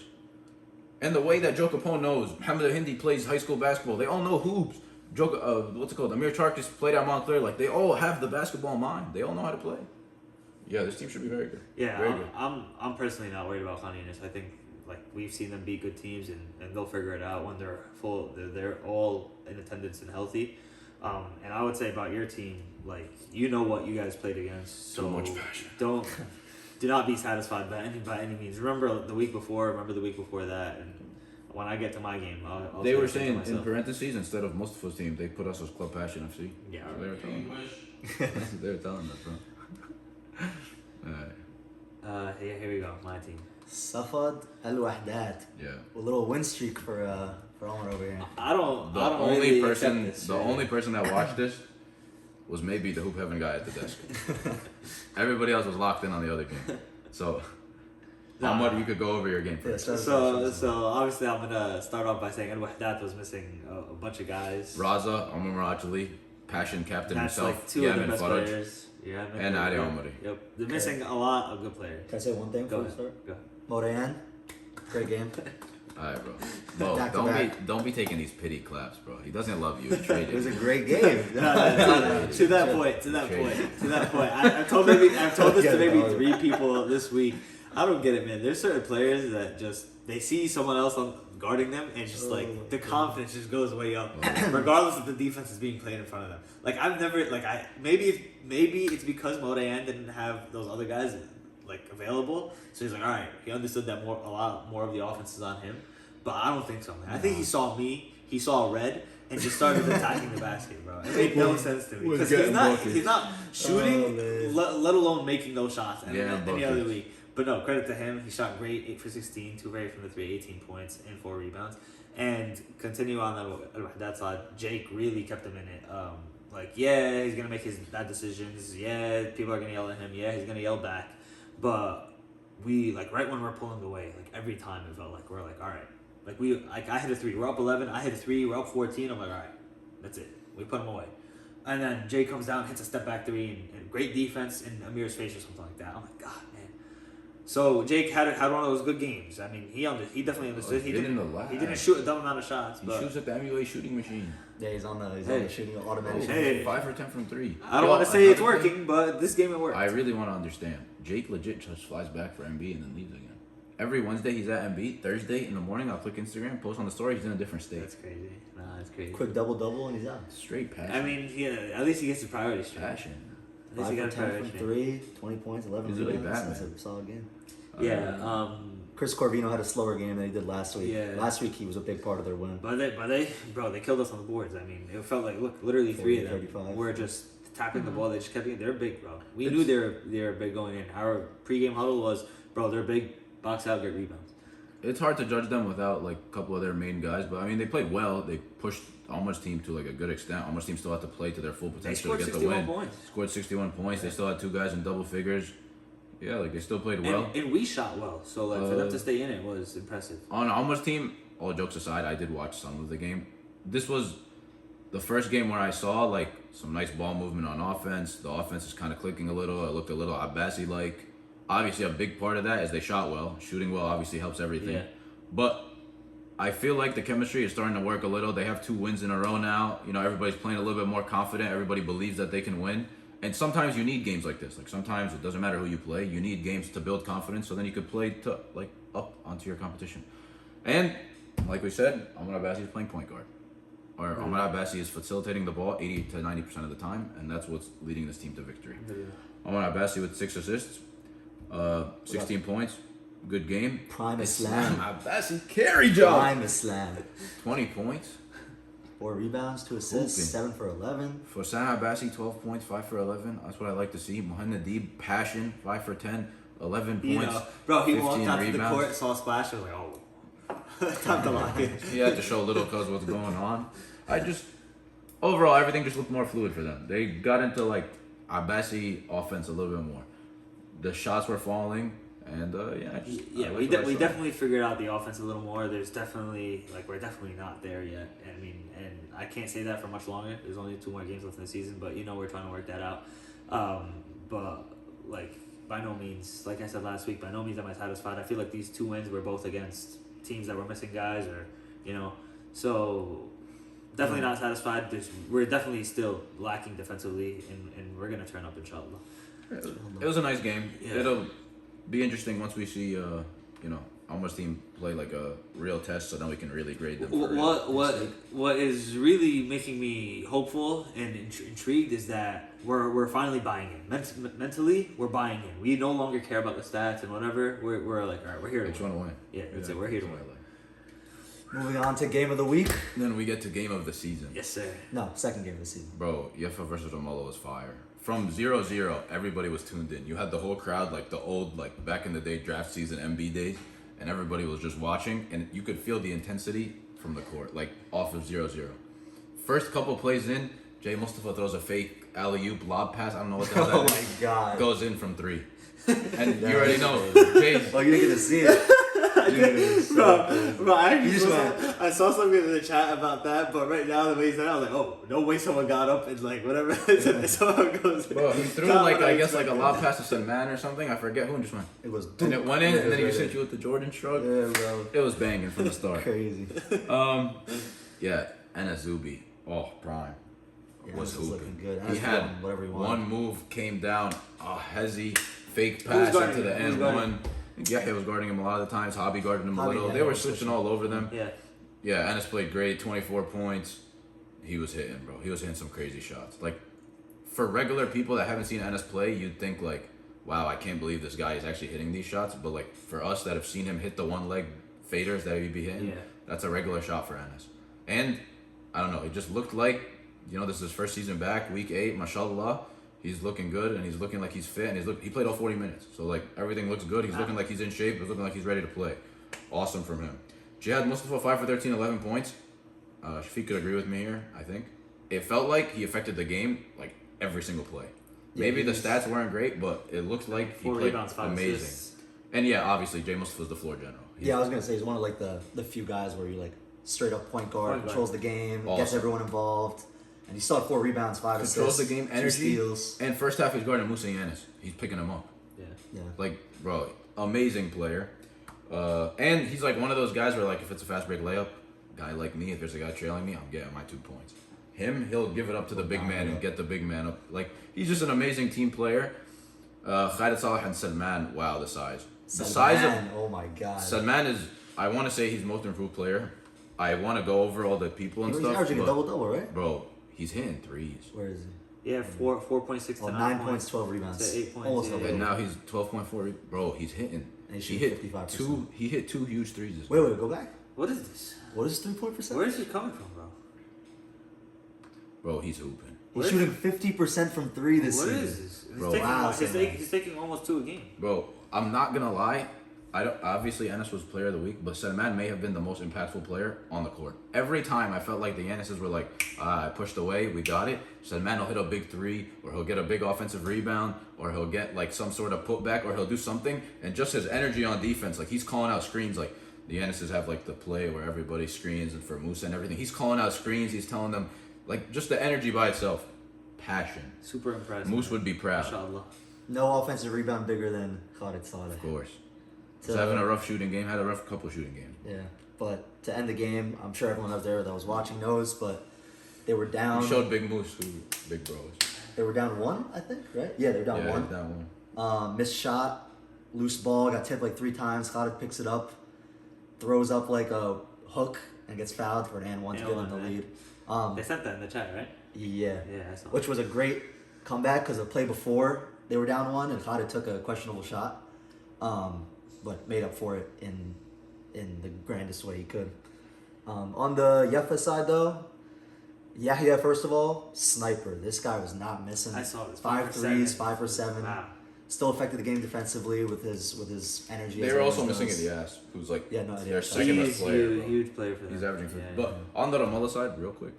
And the way that Joe Capone knows. Muhammad Al-Hindi plays high school basketball. They all know hoops. Amir Charkis played at Montclair. Like, they all have the basketball mind. They all know how to play. Yeah, this team should be very good. Yeah, very good. I'm personally not worried about Khan Yunis. I think like we've seen them beat good teams, and they'll figure it out when they're full. They're all in attendance and healthy. And I would say about your team, like you know what you guys played against. So much passion. Do not be satisfied by any means. Remember the week before that, and when I get to my game, I'll they were saying in parentheses instead of Mustafa's team, they put us as Club Passion FC. Yeah, so they were telling us. They were telling us, bro. Alright. Here we go. My team. Safad Al-Wahdat. Yeah. A little win streak for Omar over here. I don't The only really person accept this, the only person that watched this was maybe the hoop heaven guy at the desk. Everybody else was locked in on the other game. So, Ahmad, you could go over your game first. So obviously I'm gonna start off by saying Al-Wahdat was missing a bunch of guys. Raza, Omar Ajali, passion captain That's himself, like two of the Yamin best Faraj, players. Yeah, and Adi Omari. Yep, they're missing a lot of good players. Can I say one thing Go before we ahead. start? Go. Morayan, great game. Alright, bro. Mo, Back to back. don't be taking these pity claps, bro. He doesn't love you. Trade It was a him. great game. No. To that point. I've told this to maybe 3 people this week. I don't get it, man. There's certain players that just they see someone else guarding them, and just like the confidence just goes way up, regardless if the defense is being played in front of them. Like I've never maybe it's because Morayan didn't have those other guys like available, so he's like, all right, he understood that a lot more of the offense is on him, but I don't think so, man. I think he saw red, and just started attacking the basket, bro. It made no sense to me because he's not shooting, let alone making those shots any other week. But no, credit to him. He shot great, 8 for 16, 2 for 8 from the 3, 18 points and 4 rebounds. And continue on that side, Jake really kept him in it. He's gonna make his bad decisions. Yeah, people are gonna yell at him. Yeah, he's gonna yell back. But we right when we're pulling away, every time it felt like we're all right. I hit a 3. We're up 11. I hit a 3. We're up 14. I'm like, all right, that's it. We put him away. And then Jay comes down, hits a step back 3, and great defense in Amir's face or something like that. I'm like, God, man. So Jake had one of those good games. I mean, he definitely understood. He didn't shoot a dumb amount of shots. He shoots at the MUA shooting machine. Yeah, he's on the shooting automatic. Hey. 5 for 10 from 3. I don't want to say it's working, but this game it worked. I really want to understand. Jake legit just flies back for MB and then leaves again. Every Wednesday he's at MB. Thursday in the morning I'll click Instagram, post on the story. He's in a different state. That's crazy. Nah, that's crazy. Quick double and he's out. Straight passion. I mean, at least he gets the priority straight. Passion. At least he 5 got for a 10 priority from straight. 3, 20 points, 11 He's really rebounds. bad, That's man. a solid game. Yeah. Chris Corvino had a slower game than he did last week. Yeah. Last week he was a big part of their win. But they killed us on the boards. I mean, it felt like literally 3 of them 35. were just tapping the ball. They just kept it. They're big, bro. We knew they were big going in. Our pregame huddle was, bro, they're big. Box out, get rebounds. It's hard to judge them without a couple of their main guys, but I mean they played well. They pushed Alma's team to a good extent. Alma's team still had to play to their full potential to get the win. Points. Scored 61 points. They still had 2 guys in double figures. Yeah, they still played well. And we shot well, so for them to stay in it was impressive. On Alma's team, all jokes aside, I did watch some of the game. This was the first game where I saw some nice ball movement on offense. The offense is kind of clicking a little. It looked a little Abbasi-like. Obviously, a big part of that is they shot well. Shooting well obviously helps everything. Yeah. But I feel like the chemistry is starting to work a little. They have 2 wins in a row now. Everybody's playing a little bit more confident. Everybody believes that they can win. And sometimes you need games like this. Sometimes it doesn't matter who you play. You need games to build confidence so then you could play to up onto your competition. And like we said, Amar Abbasi is playing point guard. Or Amar Abbasi is facilitating the ball 80 to 90% of the time, and that's what's leading this team to victory. Amar Abbasi with 6 assists, 16 points, good game. Prime Islam. Abbasi carry job. Prime Islam. 20 points. 4 rebounds, 2 assists, Hooping. 7 for 11. For Sana Abbasi, 12 points, 5 for 11. That's what I like to see. Mohamed Nadeeb, passion, 5 for 10, 11 points. Bro, he 15 walked out to the rebounds. court, saw a splash, I was like, oh, time to lock in. He had to show little cuz what's going on. Overall, everything just looked more fluid for them. They got into Abbasi offense a little bit more. The shots were falling. And we definitely figured out the offense a little more. There's definitely we're definitely not there yet. I mean, and I can't say that for much longer. There's only 2 more games left in the season, but we're trying to work that out. But by no means, like I said last week, by no means am I satisfied. I feel like these 2 wins were both against teams that were missing guys, so definitely not satisfied. We're definitely still lacking defensively, and we're gonna turn up inshallah. It was a nice game. Yeah. It'll be interesting once we see, Alma's team play a real test, so then we can really grade them. What is really making me hopeful and intrigued is that we're finally buying in. Mentally, we're buying in. We no longer care about the stats and whatever. We're all right, we're here to win. Want to win. Yeah, that's it. We're here to win. Moving on to game of the week. Then we get to game of the season. Yes, sir. No, second game of the season. Bro, Yefa versus Ramallah was fire. From 0-0, everybody was tuned in. You had the whole crowd, the old, back in the day draft season MB days, and everybody was just watching, and you could feel the intensity from the court, off of 0-0. First couple plays in, Jay Mustafa throws a fake alley-oop lob pass. I don't know what the hell Oh that my is. god. Goes in from 3. And That you already is know, crazy. Jay's Oh, you didn't get to see it. Dude, it was so crazy. Bro, I actually You just I saw something in the chat about that, but right now the way he said it, I was like, oh, no way someone got up and like whatever. Someone goes. Bro, he threw Not like what I guess like a expected. lob pass to some man or something. I forget who and just went. It was And it went in, Yeah, and then he yeah, just hit you with the Jordan shrug. Yeah, bro. It was banging from the start. Crazy. Yeah, and Azubi, prime. Yeah, Was this is hooping. looking good. He That's had doing whatever he wanted. one move, came down, a hezzy fake Who was pass guarding into the him? Who was end guarding one. Yahya was guarding him a lot of the times. Hobby guarded him a Hobby, little. yeah, They they were were switching switching. all over them. Yeah. Yeah, Ennis played great, 24 points. He was hitting, bro. He was hitting some crazy shots. Like, for regular people that haven't seen Ennis play, you'd think like, wow, I can't believe this guy is actually hitting these shots. But like for us that have seen him hit the one leg faders that he'd be hitting, Yeah. that's a regular shot for Ennis. And I don't know, it just looked like, this is his first season back, week 8, mashallah. He's looking good and he's looking like he's fit and he played all 40 minutes. So like everything looks good. He's looking like he's in shape. He's looking like he's ready to play. Awesome from him. Jihad Mustafa 5 for 13, 11 points. Shafiq could agree with me here, I think. It felt like he affected the game like every single play. Maybe the stats weren't great, but it looked like he 4 played rebounds, 5 amazing. assists. And yeah, obviously Jay Mustafa's the floor general. Yeah, I was gonna say he's one of like the few guys where you like straight up point guard, Point guard. controls the game, gets Awesome. everyone involved, and he still had 4 rebounds, 5 Controls assists, the game, 2 energy, steals. and first half he's guarding Musa Yanis. He's picking him up. Yeah. Yeah, Like, bro, amazing player. And he's like one of those guys where like if it's a fast break layup, guy like me, if there's a guy trailing me, I'm getting my 2 points. He'll give it up to the big man and get the big man up. Like, he's just an amazing team player. Khalid Salah and Salman, wow, the size. The size of oh my god, Salman is, I want to say he's most improved player. I want to go over all the people and he's stuff. averaging a but, double double, right? bro, he's hitting threes. Where is he? Yeah, 4.6 Oh, to 9 points. points, 12 rebounds, To 8 points, almost yeah. double And double. now he's 12.4. Bro, he's hitting. And he's He shooting hit 55%. two. He hit 2 huge threes. This Wait, go back. What is this? What is 3-point percent? Where is he coming from, bro? Bro, he's hooping. He's shooting 50% from 3 this What season. is this? He's Bro, taking, wow, he's, Salman. he's taking almost 2 a game. Bro, I'm not gonna lie. Obviously Ennis was player of the week, but Salman may have been the most impactful player on the court. Every time I felt like the Ennises were like, I pushed away, we got it. Salman will hit a big 3, or he'll get a big offensive rebound, or he'll get like some sort of putback, or he'll do something. And just his energy on defense, like he's calling out screens. Like the Ennises have like the play where everybody screens and for Musa and everything. He's calling out screens. He's telling them like just the energy by itself, passion. Super impressive. Moose would be proud, Inshallah. No offensive rebound bigger than Khalid Salah. of course. He's So- having a rough shooting game. Had a rough couple shooting games. Yeah, but to end the game, I'm sure everyone out there that was watching knows, but they were down. We showed Big Moose who Big Bro is. They were down 1, I think, right? Yeah, they were down Yeah, 1. he's down 1. Missed shot, loose ball, got tipped like 3 times. Khalid picks it up, throws up like a hook, and gets fouled for an and 1 to And give them one, the right. lead. They sent that in the chat, right? Yeah, Yeah, I saw. which was a great comeback because the play before they were down 1 and Khalid took a questionable shot, but made up for it in the grandest way he could. On the Yeffa side though, Yahya, first of all, sniper. This guy was not missing. I saw this. 5 threes, 5 for 7. Wow. Still affected the game defensively with his energy. They as were always also missing does. Ilyas, who's like Yeah, no, their Ilyas. second best He's player. huge, bro. huge player for them. He's averaging 50. Yeah, But on the Ramallah side, real quick,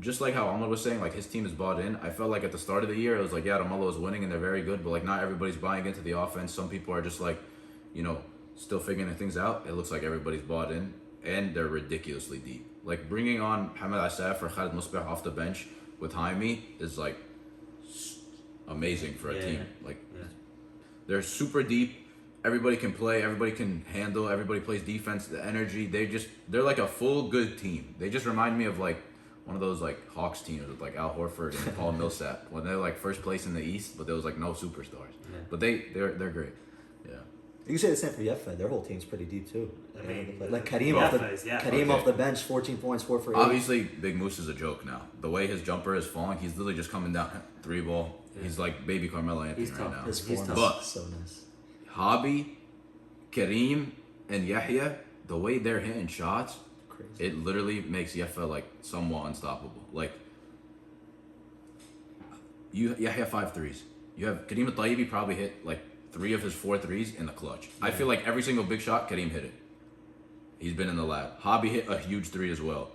just like how Ahmad was saying, like his team is bought in. I felt like at the start of the year, it was like, yeah, Ramallah was winning and they're very good, but like not everybody's buying into the offense. Some people are just like, still figuring things out. It looks like everybody's bought in, and they're ridiculously deep. Like bringing on Hamad Asaf or Khalid Musbih off the bench with Jaime is like amazing for a Yeah, team. Like yeah. they're super deep. Everybody can play. Everybody can handle. Everybody plays defense. The energy. They're like a full good team. They just remind me of like one of those like Hawks teams with like Al Horford and Paul Millsap when they're like first place in the East, but there was like no superstars. Yeah. But they're great. Yeah. You can say the same for Yeffa. Their whole team's pretty deep too. I mean, like Kareem off the Yeffa is Yeffa. Kareem Okay. off the bench, 14 points, 4 for 8. Obviously, Big Moose is a joke now. The way his jumper is falling, he's literally just coming down 3 ball. Yeah. He's like baby Carmelo Anthony He's right tough. now. His He's form tough. is But- so nice. Hobby, Kareem, and Yahya, the way they're hitting shots, Crazy. it literally makes Yeffa like somewhat unstoppable. Like Yahya 5 threes. You have Kareem At-Tayyibi probably hit like 3 of his 4 threes in the clutch. I feel like every single big shot, Kareem hit it. He's been in the lab. Hobby hit a huge 3 as well.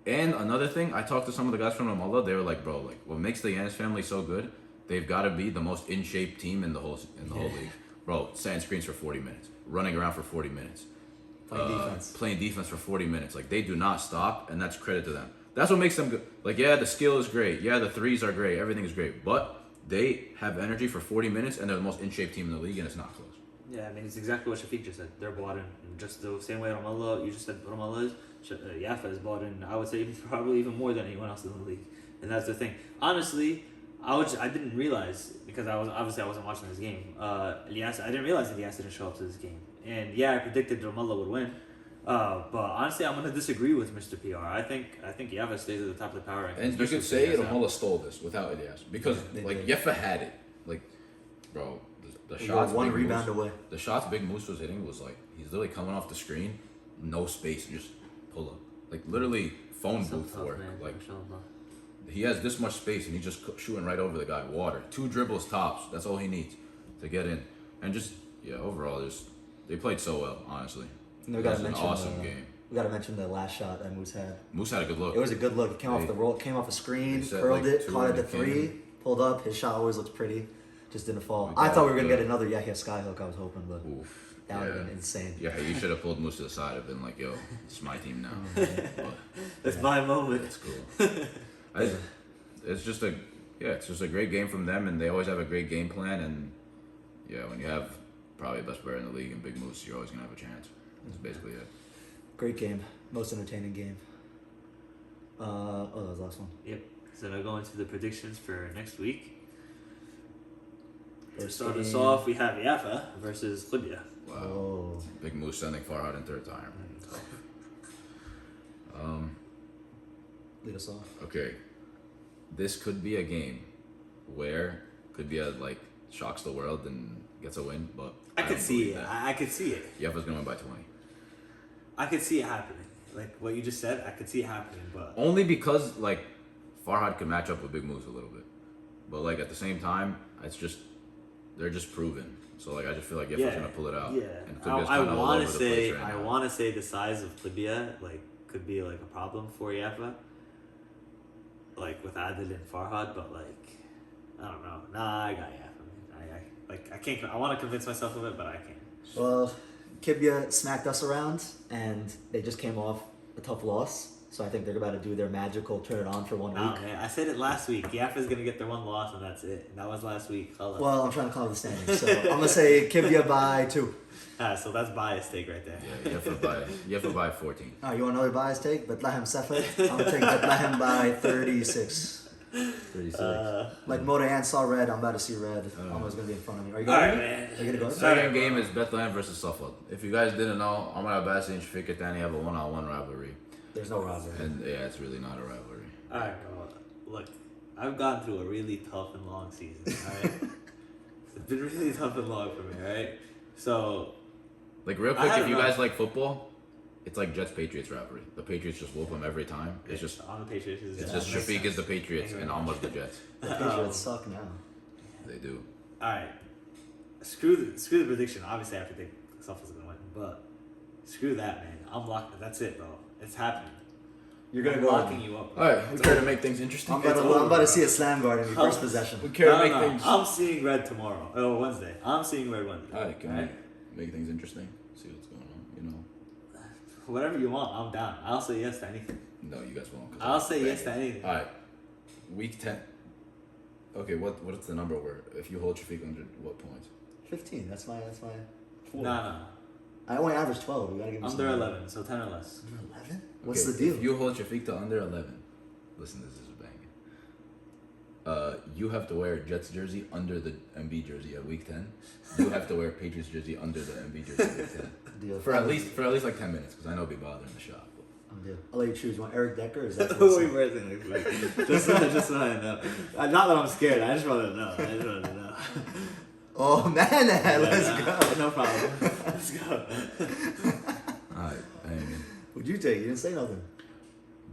And another thing, I talked to some of the guys from Ramallah. They were like, bro, like what makes the Yanis family so good? They've got to be the most in shape team in the whole league. Bro, setting screens for 40 minutes, running around for 40 minutes, playing defense for 40 minutes. Like they do not stop, and that's credit to them. That's what makes them good. Like yeah, the skill is great. Yeah, the threes are great. Everything is great, but they have energy for 40 minutes, and they're the most in shape team in the league, and it's not close. Yeah, I mean, it's exactly what Shafiq just said. They're bought in just the same way Ramallah, you just said Ramallah is. Yafa is bought in, I would say, probably even more than anyone else in the league. And that's the thing. Honestly, I didn't realize, because I wasn't watching this game. Ilyas, I didn't realize that Ilyas didn't show up to this game. And yeah, I predicted Ramallah would win. But honestly, I'm going to disagree with Mr. PR. I think Yafa stays at the top of the power rankings. And you could say Ramallah stole this without Ilyas. Because, Yafa had it. Like, bro, the shots... One rebound away. The shots Big Moose was hitting was like, he's literally coming off the screen, no space, just pull up. Like, literally phone booth work. Man. Like, he has this much space, and he's just shooting right over the guy. Water. 2 dribbles tops. That's all he needs to get in. And just, overall, they played so well, honestly. And it was an awesome game. We got to mention the last shot that Moose had. Moose had a good look. It was a good look. It came off the roll, came off a screen, curled it, caught it at 3, pulled up. His shot always looks pretty. Just didn't fall. I thought we were going to get another Yahya Skyhook, I was hoping, but that would have been insane. Yeah, you should have pulled Moose to the side and been like, yo, it's my team now. It's my moment. It's cool. It's just a great game from them, and they always have a great game plan, and when you have probably the best player in the league and Big Moose, you're always going to have a chance. That's basically it. Great game. Most entertaining game. That was the last one. Yep. So now going to the predictions for next week. To start us off, we have Yafa versus Libya. Wow. Oh. Big Moose sending Farhad in third time. Lead us off. Okay. This could be a game where could be shocks the world and gets a win, but I could see it. I could see it. Yafa's gonna win by 20. I could see it happening. Like what you just said, I could see it happening, but only because Farhad could match up with Big Moose a little bit, but at the same time, it's just they're just proven. So I just feel like Yafa's gonna pull it out. Yeah, and I want to say I want to say the size of Libya could be a problem for Yafa. With Adil and Farhad, but I don't know. Nah, I got Yafa. I can't. I want to convince myself of it, but I can't. Well, Kibya smacked us around, and they just came off a tough loss. So I think they're about to do their magical turn it on for 1 week. Man, I said it last week. Yafa's going to get their 1 loss, and that's it. And that was last week. Well, I'm trying to call the standings. So I'm going to say Kibya by 2. So that's bias take right there. Yeah, Yafa by 14. All right, you want another bias take? Bethlehem Sefet? I'm going to take Bethlehem by 36. 36. Modayan saw red. I'm about to see red. Almost going to be in front of me. Are you going? All right, man. Are you going to go? Second game is Bethlehem versus Suffolk. If you guys didn't know, Amar Abbasi and Shafiq Katani have a 1-on-1 rivalry. There's no rivalry. And it's really not a rivalry. Alright, bro. Look, I've gone through a really tough and long season, alright? It's been really tough and long for me, alright? So... real quick, if you guys like football, it's Jets-Patriots rivalry. The Patriots just whoop them every time. It's just... On the Patriots. It's just Shafiq is the Patriots and Amar's the Jets. The Patriots suck now. They do. Alright. Screw the prediction. Obviously, I predict Suffolk's going to win. But screw that, man. I'm locked. That's it, bro. It's happening. You're gonna go locking you up. All right, we care to make things interesting. I'm about to see a slam guard in your first possession. We care to make things. I'm seeing red tomorrow. Oh, Wednesday. I'm seeing red Wednesday. All right, can we make things interesting? See what's going on. Whatever you want, I'm down. I'll say yes to anything. No, you guys won't. I'll say yes to anything. All right, week 10. Okay, what's the number where if you hold Shafiq under what points? 15. That's my. 4. No. I only average 12. We gotta give him under 11, so 10 or less. Under 11? What's the deal? If you hold Shafiq to under 11, listen, this is a bang. You have to wear a Jets jersey under the MB jersey at week 10. You have to wear a Patriots jersey under the MB jersey at week 10. Deal. For at least 10 minutes, because I know it'll be bothering the shop. I'll let you choose. You want Eric Decker or is that just so I know. Not that I'm scared. I just want to know. Oh, man, let's go. No problem. Let's go. Alright, What'd you take? You didn't say nothing.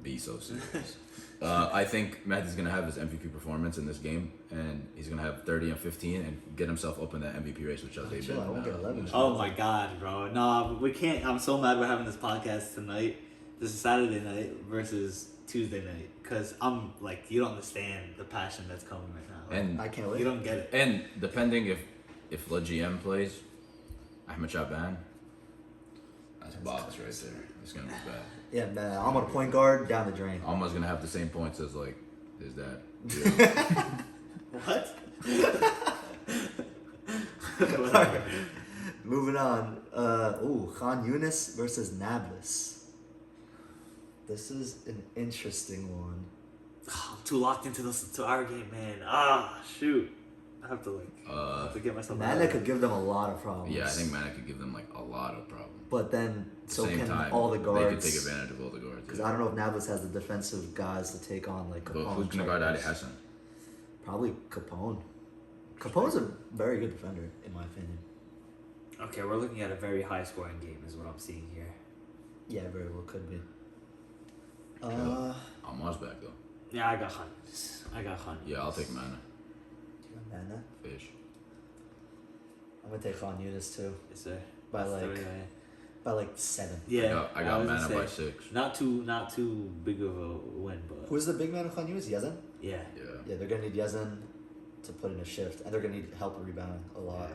Be so serious. I think Mehdi's going to have his MVP performance in this game, and he's going to have 30 and 15 and get himself up in that MVP race, which I'll chill, I won't get 11. Oh my God, bro. No, we can't. I'm so mad we're having this podcast tonight. This is Saturday night versus Tuesday night because I'm like, you don't understand the passion that's coming right now. Like, And I can't wait. you don't get it. And depending if La GM plays, Ahmed Shaban, that's box right there. It's gonna be bad. Yeah, man. I'm on a point guard down the drain. Almost gonna have the same points as like his dad. What? Alright, moving on. Khan Yunis versus Nablus. This is an interesting one. I'm too locked into our game, man. Shoot. I have to get myself out Mana of could give them a lot of problems. Yeah, I think Mana could give them like a lot of problems. But then, At the so same can time, all the guards. They could take advantage of all the guards. Because I don't know if Nablus has the defensive guys to take on like But Capone. who's gonna guard Ali Hassan? Probably Capone. Capone's a very good defender, in my opinion. Okay, we're looking at a very high scoring game is what I'm seeing here. Yeah, very well could be. Amar's back though. Yeah, I got Khan. Yeah, I'll take Mana. Do you got Mana? Fish. I'm gonna take Khan Yunis too. Yes, sir. By That's the like way I am. by like 7. Yeah, I got was gonna Mana by say, 6. Not too big of a win, but Who's the big man of Khan Yunis? Yazan? yeah. Yeah. Yeah, they're gonna need Yazan to put in a shift, and they're gonna need help rebounding a lot.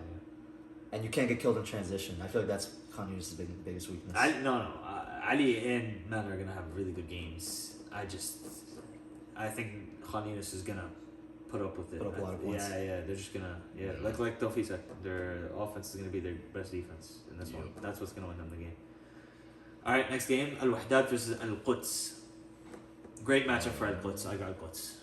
And you can't get killed in transition. I feel like that's Khan Yunis' biggest weakness. Ali and Man are gonna have really good games. I think Khan Yunis is gonna put up with it. Put up a lot of points. Yeah, they're just gonna like Tofi said, their offense is gonna be their best defense in this one. That's what's gonna win them the game. All right, next game, Al Wahdat versus Al Quds. Great matchup for Al Quds. I got Al Quds.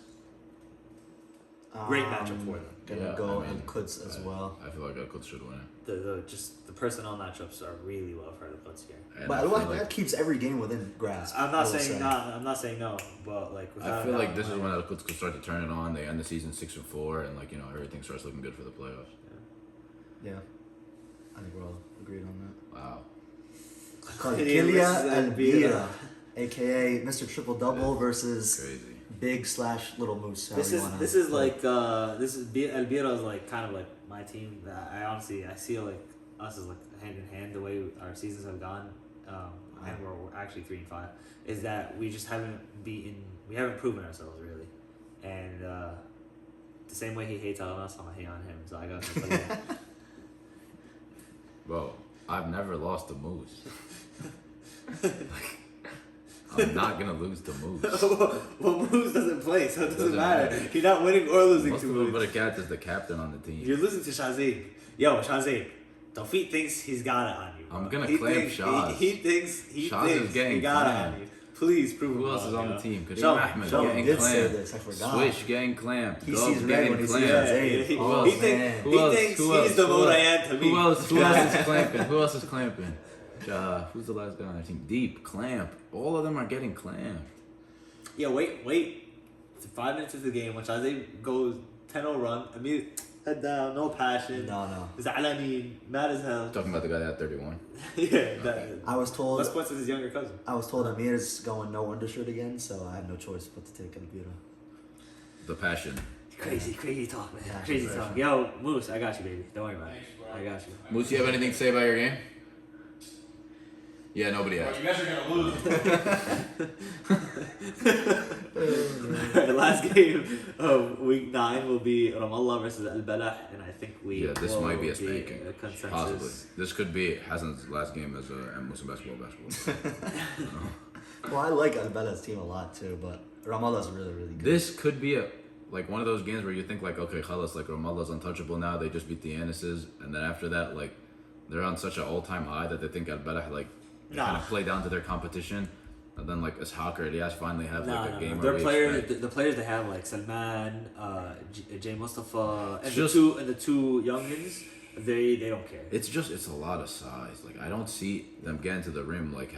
Great matchup for them. Gonna go and Quds as well. I feel like Al-Quds should win it. The personnel matchups are really well for Al Quds here. And But I Al feel Wahdat like, keeps every game within grasp. I'm not I will saying say. no, but like I feel like this is when Al-Quds could start to turn it on. They end the season 6-4, and like everything starts looking good for the playoffs. Yeah. I think we're all agreed on that. Wow. Kilia Elvira, aka Mr. Triple Double versus Crazy. Big / Little Moose. This is Elvira is like kind of like my team. That I see like us as like hand in hand the way our seasons have gone, and we're actually 3-5. Is that we just haven't proven ourselves really, and the same way he hates on us, I hate on him. So I got to put it. Bro, I've never lost to Moose. I'm not gonna lose to Moose. Well, Moose doesn't play, so it doesn't matter. matter. You're not winning or losing Most to of them, Moose. but a cat is the captain on the team. You're losing to Shazib. Yo, Shazib. Tawfiq thinks he's got it on you. Bro. I'm gonna He claim thinks- Shaz. He thinks Shaz is getting he got it claimed. on you. Please prove Who him else wrong, is on yo. the team? Kareem Show me, Ahmed show me. getting did say clamped. this, I forgot. Swish getting clamped. He Dubs sees red getting when he sees clamped. Isaiah. He Oh, thinks man. he thinks he's the Morayan to me. Who else is clamping? Who else is clamping? Who's the last guy on our team? Deep, clamp. All of them are getting clamped. Yeah, wait. It's 5 minutes into the game when Shazib goes 10-0 run. Immediately head down, no passion. No. Zalani, mad as hell. Talking about the guy that had 31. I was told Less points with his younger cousin. Amir's going no undershirt again, so I have no choice but to take Elvira. The passion. Crazy talk, man. Yeah, Crazy she's talk. right. Yo, Moose, I got you, baby. Don't worry about it. I got you. Moose, you have anything to say about your game? Yeah, nobody has. You guys are gonna lose. Alright, last game of week 9 will be Ramallah versus Al Balah, and I think This will might be a spanking. a consensus. Possibly. This could be Hassan's last game as a Muslim basketball. Well, I like Al-Bala's team a lot too, but Ramallah's really, really good. This could be one of those games where you think like, okay, Khalas, like Ramallah's untouchable now. They just beat the Anises, and then after that, like they're on such an all-time high that they think Al-Balah kind of play down to their competition. And then like Ishaq or Elias finally have like a game. Their where the players they have like Salman, Jay Mustafa, and Just- the two youngins. They don't care. It's a lot of size. Like I don't see them getting to the rim. Like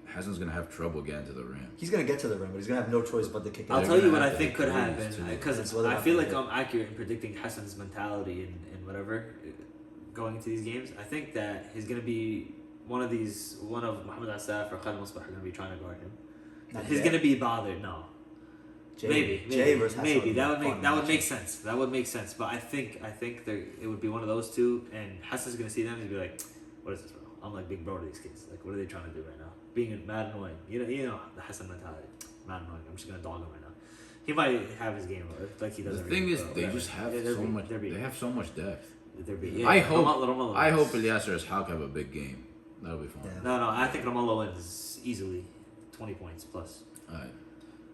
Hassan's gonna have trouble getting to the rim. He's gonna get to the rim, but he's gonna have no choice but to kick it. I'll They're tell you gonna what I have to think hit could threes, happen too. because That's what I I'm feel like thinking. I'm accurate in predicting Hassan's mentality and whatever going into these games. I think that he's gonna be one of Muhammad Asaf or Khalid Musbah are gonna be trying to guard him. Not He's yet. gonna be bothered. No, Jay versus Hassan maybe be that would fun make matchup. sense. That would make sense. But I think it would be one of those two, and Hassan's gonna see them and be like, "What is this, bro? I'm like big bro to these kids. Like, what are they trying to do right now? Being mad annoying. You know the Hassan mentality." not annoying. I'm just gonna dog him right now. He might have his game like he does. The every thing game, is, but they whatever. just have They'll so be- much. they'll be- They have so much depth. they'll be- yeah, I hope. Romelu I hope wins. Eliasser's Hulk have a big game. That'll be fun. Yeah. No, I think Romelu wins easily, 20 points plus. All right.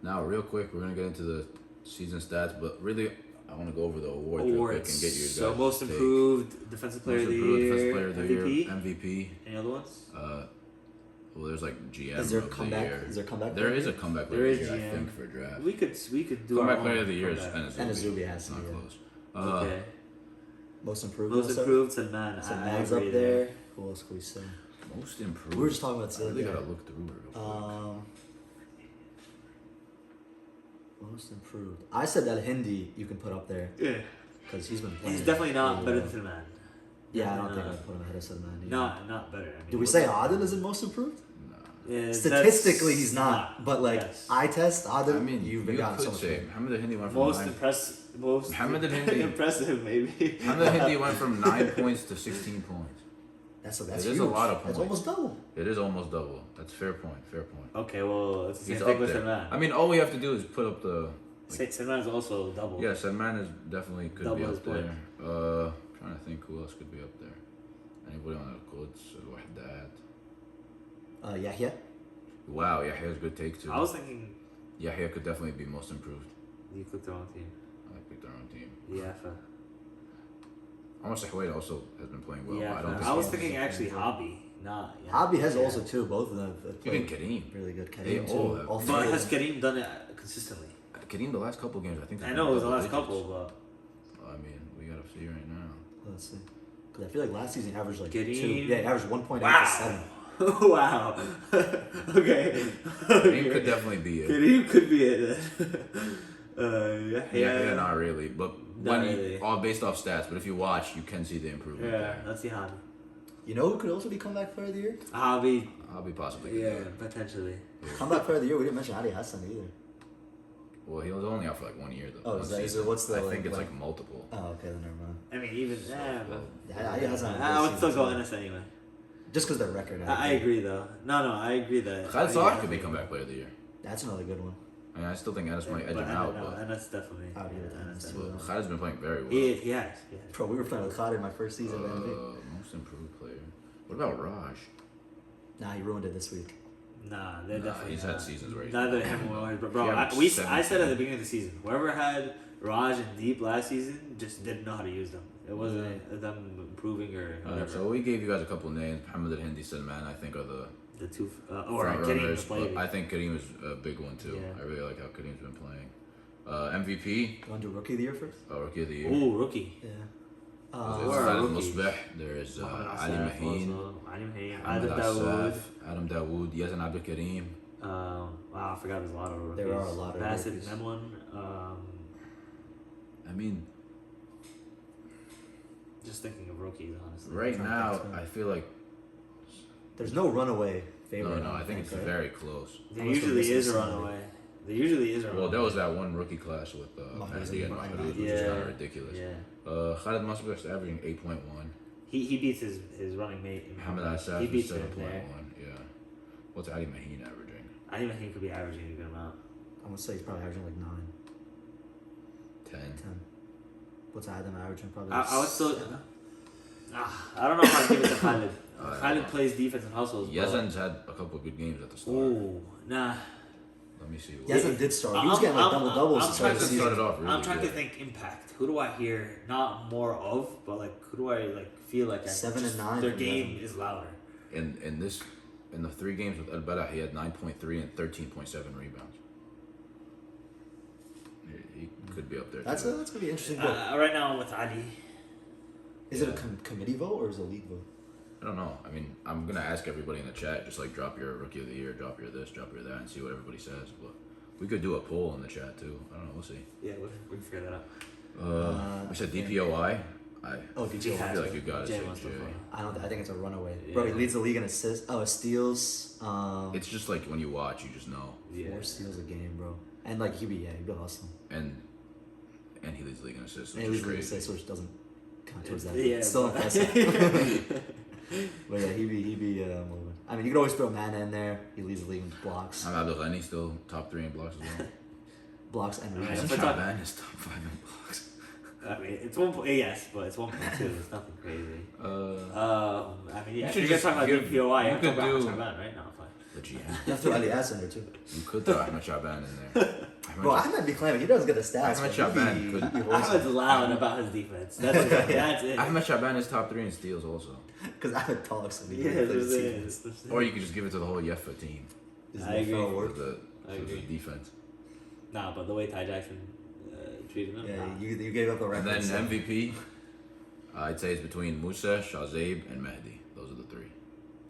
Now, real quick, we're gonna get into the season stats, but really, I want to go over the awards real quick and get your guys' So most take. improved defensive player of the year, Defensive player of the MVP. year, MVP. Any other ones? Well, there's like GM Is there of comeback? the year. Is there comeback? There is a comeback player There of the is year, I GM. think, for draft. We could do Comeback our player own of the year is comeback. Anazubi has to Not be, yeah. close. Okay. Most improved. Most also? improved to man. So I Man's agree up there. Who else could we say? Most improved. We were just talking about I really yeah. gotta look through it real quick. Most improved. I said that Hindi you can put up there Yeah. because he's been playing. He's definitely not really better well. than Tilman. Yeah, I don't think I'd put him ahead of Salman. either. Not better. I mean, Do we say Adil is the most improved? Nah. Yeah, Statistically, that's he's not. But like yes. eye test, Adil, I mean, you've you been gotten so could much. say better. Mohamed Hindi went from most 9. most Mohamed Hindi. impressive maybe. Mohamed Hindi went from 9 points to 16 points. That's It huge. is a lot of That's points. almost double. It is almost double. That's fair point. Fair point. Okay, well it's the He's same thing up with there. Tilman. I mean, all we have to do is put up the. Tilman is also double. Yeah, Salman is definitely could be Double his up there. Trying to think who else could be up there. Anybody on the Quds? Wahdat. Yahya. Wow, Yahya's a good take too. I was thinking Yahya could definitely be most improved. you clicked the wrong team. I picked our own team. Yeah. Almost Sahwaid also has been playing well. Yeah. I don't think I was he's- thinking actually Hobby, not. Yeah. Hobby has Yeah. also two. Both of them have Even played Kareem. really good. They Kareem all too. have. All three. But of has them. Kareem done it consistently? Kareem, the last couple games, I think. I know it was the last couple, but I mean, we gotta see right now. Let's see. Because I feel like last season he averaged like Kareem. 2. Yeah, he averaged 1.8 to wow, 7. wow. Okay. Kareem could definitely be it. Kareem could be it. Yeah, not really. But Not when really. all based off stats, but if you watch, you can see the improvement Yeah, there. let's see Hobby. You know who could also be comeback player of the year? Hobby. I'll be possibly. could Yeah, do it. potentially. Comeback player of the year. We didn't mention Adi Hassan either. Well, he was only out for like 1 year though. Oh, one is that- is season. it- what's the, I like, think it's like- like multiple. Oh, okay, then never mind. I mean, even but Yeah, Adi Hassan. had a I good would still season, go too. NS anyway. Just because their record. I agree though. No, I agree that. Khaled Salah could be comeback player of the year. That's another good one. I mean, I still think Ennis might edge him But out, no, but NS definitely. I would give it to NS too. well, Khaled's been playing very well. He has. Bro, we were playing with Khalid in my first season of NBA. Most improved player. What about Raj? Nah, he ruined it this week. Nah, they're Nah, definitely. he's had seasons where he's Neither been him playing or well. bro. He I averaged said at 17. the beginning of the season, whoever had Raj and Deep last season just didn't know how to use them. It wasn't them improving or whatever. So we gave you guys a couple names. Mohamed Hindi, Salman, I think are the The two or front getting the runners. play. But I think Kareem is a big one too. Yeah. I really like how Kareem's been playing. MVP, You want to do rookie of the year first? Rookie of the Year. Ooh, rookie. Yeah. There's Or Khalid rookies. Musbeh. There's Mohamed Ali Asaf Maheen. also. Ali Maheen. Ahmed Adam Dawood. Asaf, Adam Dawood. Yazan Abdul Kareem. Wow, I forgot there's a lot of rookies. There are a lot of Bassett rookies. Memlin. I mean, Just thinking of rookies, honestly. right trying to now, think, so. I feel like There's no runaway favorite. no. I think it's right? very close. There Unless we're usually missing is a somebody. runaway. There usually is a runaway. Well, there was that one rookie class with Mahrez Mahdi and and Mahmoud, Mahmoud. which is Yeah. kind of ridiculous. Yeah. Khalid Musbeh is averaging 8.1. He beats his running mate. in Mohamed Mohamed. Asaf He is beats him 7.1. there. Yeah. What's Ali Maheen averaging? I think he could be averaging a good amount. I'm gonna say he's probably averaging like 9, 10. 10. What's Adam averaging? Probably. I would still. 7? I don't know if I'd give it to Khalid. I don't Khalid know. plays defense and hustles. but- Yazan's had a couple of good games at the start. Ooh, nah. Let me see. Yazan did start. He was getting like double doubles I'm to start trying the to Yazan started season. off really I'm trying to good. think impact. Who do I hear not more of, but like who do I like feel like 7 and 9 their from game Yazan. is louder. In the 3 games with Al Bada, he had 9.3 and 13.7 rebounds. He could be up there. That's too. gonna be an interesting vote. Right now I'm with Ali. Is it a committee vote or is it a league vote? I don't know. I mean, I'm gonna ask everybody in the chat, just like drop your rookie of the year, drop your this, drop your that, and see what everybody says. But we could do a poll in the chat too. I don't know. We'll see. Yeah, we can figure that out. We said DPOI. Oh, did I you? feel like you got it. Jay Jay. wants to play. I think it's a runaway. Bro, he Yeah. leads the league in assists. Oh, steals. It's just like when you watch, you just know. Yeah. 4 steals a game, bro. And like he'd be hustling. And he leads the league in assists, And which he is leads the league in crazy. assists, which doesn't count towards that. Yeah, It's still but- impressive. But yeah, he'd be moving. I mean, you could always throw Mana in there. He leads the league in blocks. Lenny still top 3 in blocks as well. Blocks and Right. rebounds. Isn't Shaban is top 5 in blocks? I mean, it's 1. Yes, but it's 1.2. It's nothing crazy. I mean, yeah. should If you're just talking about give- DPOI, you I'm could talking about do- Shaban right now. Fine. But You have to throw Elias in there too. you could throw Ahmed Shaban in there. Bro, Ahmed be claiming he doesn't get the stats. Ahmed but Shaban he be- could- he be horsing. Ahmed's loud about his defense. That's it. That's it. Ahmed Shaban is top 3 in steals also. Because Ahmed talks and he Yeah, plays that's defense. it. Or you could just give it to the whole Yefa team Is I the agree. NFL for work? the, I for the agree. defense. Nah, but the way Ty Jackson treated him. Yeah, nah. you gave up a And record. then MVP, I'd say it's between Musa, Shazib, and Mehdi. Those are the 3.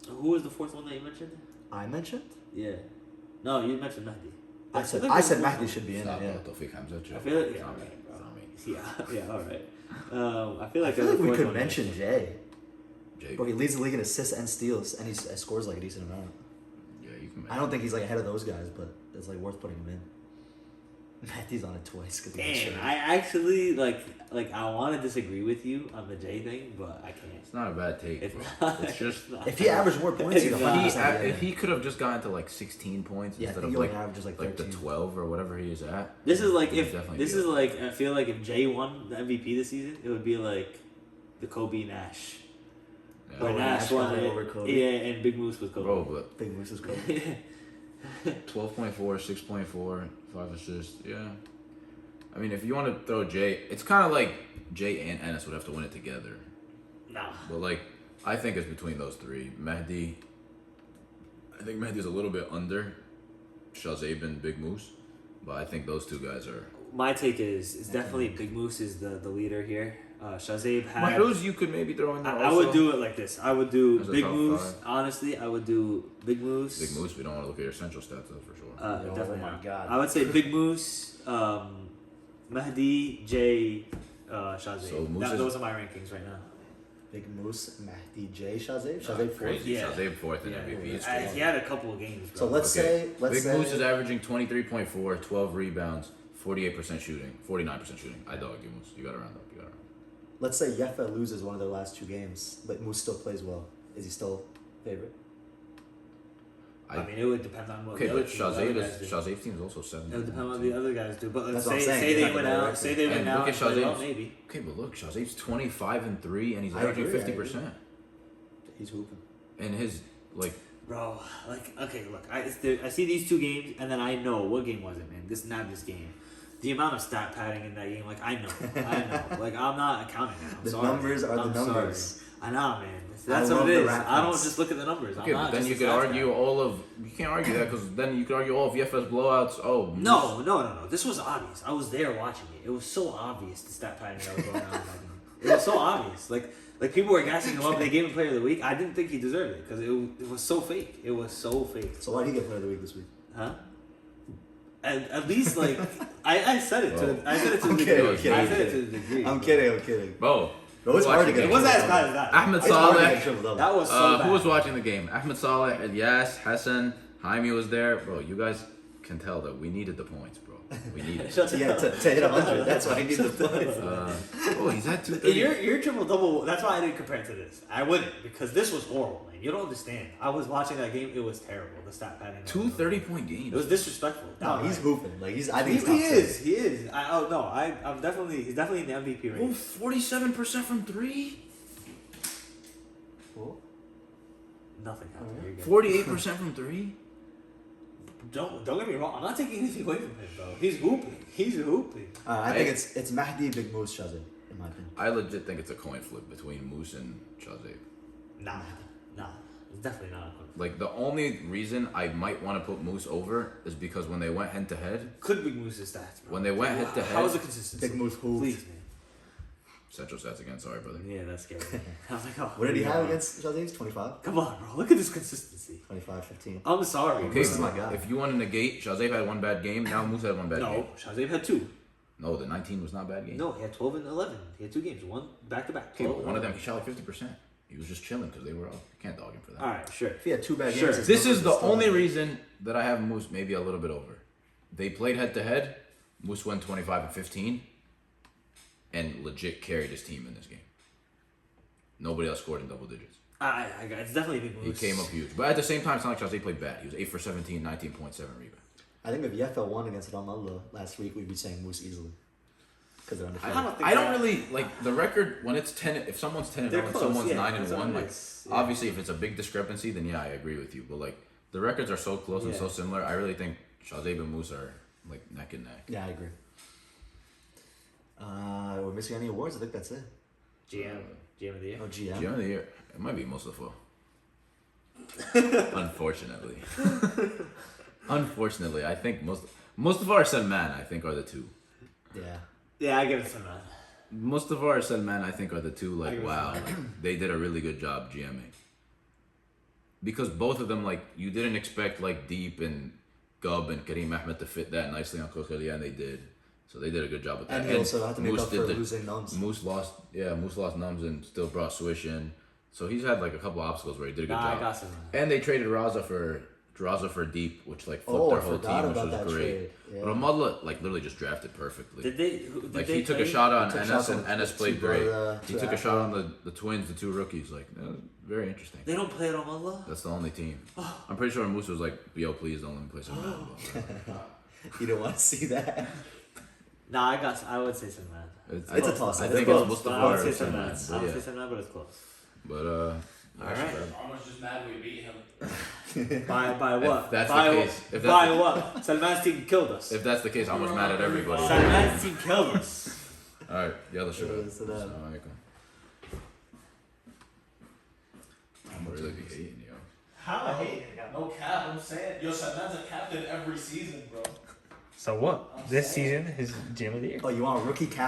Who was the 4th one that you mentioned? I mentioned? Yeah. No, you mentioned Mehdi. I said feel like Mahdi there's one- should be in it, Stop, yeah. Tawfiq Hamza, chill. I feel like, It's yeah, not me. right, bro. It's not me. Yeah, all right. I feel I like feel there's like a we fourth could one mention Jay. Jay. Bro, he leads the league in assists and steals, and he scores like a decent amount. Yeah, you can I don't think he's like ahead of those guys, but it's like worth putting him in. Mahdi's on it twice because Damn, I actually like I want to disagree with you on the J thing, but I can't. It's not a bad take, It's bro. not. It's just... not. If he averaged more points, he'd If If 100% he, get in. if he could have just gotten to like 16 points Yeah, I instead think of he like, only averages like like the 13. 12 or whatever he is at. This is like he'd if definitely this be is up. like I feel like if Jay won the MVP this season, it would be like the Kobe Nash. Yeah. Where Oh, Nash Nash won got it it. over Kobe. Yeah, and Big Moose was Kobe. Bro, but Big Moose is cool. 12.4, 6.4, 5 assists. Yeah. I mean, if you want to throw Jay, it's kind of like Jay and Ennis would have to win it together. Nah. But like, I think it's between those 3. Mehdi, I think Mehdi's a little bit under Shazib and Big Moose, but I think those 2 guys are. My take is definitely Big Moose is the leader here. Shazib had. Mahrouz you could maybe throw in there. I would do it like this. I would do As a Big top Moose. 5. Honestly, I would do Big Moose. Big Moose. We don't want to look at your central stats though, for sure. Oh Definitely my not. God. I would say Big Moose, Mahdi, Jay, Shazib. So Moose is- Those are my rankings right now. Big Moose, Mahdi, Jay, Shazib. Shazib fourth. Crazy. Yeah. Shazib 4th in Yeah. MVP. It's He crazy. had a couple of games. Bro. So let's Okay. say Big Moose is averaging 23.4, 12 rebounds, 48% shooting, 49% shooting. I dog you, Moose. You got to round up. You got to round up. let's say Yefa loses one of their last 2 games, but Moose still plays well. Is he still favorite? I mean, it would depend on what Okay, the but other team, the other guys do. Shazib's team is also 7. It would depend on what the other guys do. But let's That's what I'm say, saying. say they Depends win on their out. record. Say they win And out. look at and play well, Shazib's- maybe. Okay, but look, Shazib's 25-3, and he's I averaging agree, I 50%. He's hooping. And his, like, Bro, like, okay, look, I see these 2 games, and then I know what game was it, man. Not this game. The amount of stat padding in that game, like, I know. Like, I'm not accounting it. I'm The sorry. numbers are the I'm numbers. Sorry. I know, man. That's love what it the is. rap I don't ones. just look at the numbers. okay, I'm but not then just you a could stats argue guy. all of, you can't argue that, because then you could argue all of Yeffa's blowouts. Oh, No. This was obvious. I was there watching it. It was so obvious the stat pattern that was going on in that game. It was so obvious. Like people were gassing him up. They gave him Player of the Week. I didn't think he deserved it because it was so fake. It was so fake. So why did he get Player of the Week this week? Huh? At least like I said it to I said it to I'm the kidding, degree. I'm kidding. I said it to the degree. I'm bro. kidding. Bro. Bro, it's hard to get It wasn't as bad as that. Ahmed It's hard to get Saleh. triple-double. That was so bad. Who was watching the game? Ahmed Saleh, Elias, Hassan, Jaime was there. Bro, you guys can tell that we needed the points, bro. We needed it. Shut Yeah, to hit 100. That's why he needs the points. Oh, he's at 230. Your triple double. That's why I didn't compare it to this. I wouldn't because this was horrible, man. You don't understand. I was watching that game. It was terrible. The stat padding. 2 30-point It was games. disrespectful. No, he's hooping. Like I think He, he's top he ten. is. He is. I'm definitely. He's definitely in the MVP Oh, range. 47% from 3? Cool. Nothing happened. You're good. 48% from 3? Don't get me wrong. I'm not taking anything away from him, bro. He's hooping. He's hooping. I think it's Mahdi, Big Moose, Shazib, in my opinion. I legit think it's a coin flip between Moose and Shazib. Nah. It's definitely not a coin. Like, the only reason I might want to put Moose over is because when they went head-to-head, Could Big Moose's stats, bro. When they went head-to-head- How was the consistency? Big Moose hooped. Please, man. Central stats again, sorry, brother. Yeah, that's scary. I was like, oh. What did he have against Shazib? 25? Come on, bro. Look at this consistency. 25, 15. I'm sorry. Okay, Moose is my guy. if you want to negate, Shazib had one bad game, now Moose had one bad game. No, Shazib had 2. No, the 19 was not a bad game. No, he had 12 and 11. He had 2 games. One back-to-back. Okay, but one of them, he shot like 50%. He was just chilling because they were up. You can't dog him for that. All right, sure. If he had 2 bad Sure. games, his This numbers is the are still only high. reason that I have Moose maybe a little bit over. They played head-to-head. Moose went 25 and 15 and legit carried his team in this game. Nobody else scored in double digits. It's definitely a big He boost. came up huge. But at the same time, it's not like Chelsea played bad. He was 8 for 17, 19.7 rebounds. I think if Yeffa won against Ramallah last week, we'd be saying Moose easily. Because they're undefeated. I don't really like the record when it's 10. If someone's 10 and They're 0 and close, someone's yeah, 9 and that's 1, what it like is. Yeah. obviously if it's a big discrepancy, then yeah, I agree with you. But like the records are so close and Yeah. so similar, I really think Shazib and Moose are like neck and neck. Yeah, I agree. We're missing any awards? I think that's it. GM of the year. Oh, GM. GM of the year, it might be Mustafa. Unfortunately, I think Mustafa or Salman, I think are the two. Yeah. Yeah, I give it some man. Mustafa or Salman, I think are the two. I Like agree with wow, like, they did a really good job GMing. Because both of them, like you didn't expect like Deep and Gub and Kareem Ahmed to fit that nicely on Kokelia, and they did. So they did a good job with that. And he also had to make Moose up for did losing Nums. Moose lost Nums and still brought Swish in. So he's had like a couple obstacles where he did a good I job. got some man. And they traded Raza for Deep, which like flipped Oh, their I whole forgot team, which about was that great. trade. Yeah. Ramallah like literally just drafted perfectly. Did they He took a shot on took Enes shots and on Enes the played two great. brother, He two took a Afro. shot on the twins, the two rookies. Like that was very interesting. They don't play at Ramallah? That's the only team. I'm pretty sure Moose was like, "Yo, please don't let me play some basketball." You don't want to see that. Nah, I would say some man. It's a toss-up. I It's think close, it's Mustafa I would or say some Salman, man. but I would yeah. say some man, but it's close. But Alright. Almost just mad we beat him. By what? If that's by the what? case, if By that's what? Salman's team killed us. if that's the case, I'm just mad at everybody. Salman's team killed us. All right, yalla shukran. Yeah, so that- Assalamu alaikum. I'm really be hating, yo. How I hate it. No cap, I'm saying. Yo, Salman's a captain every season, bro. So what? I'm This saying. season, his gym of the year. Oh, you want a rookie cap?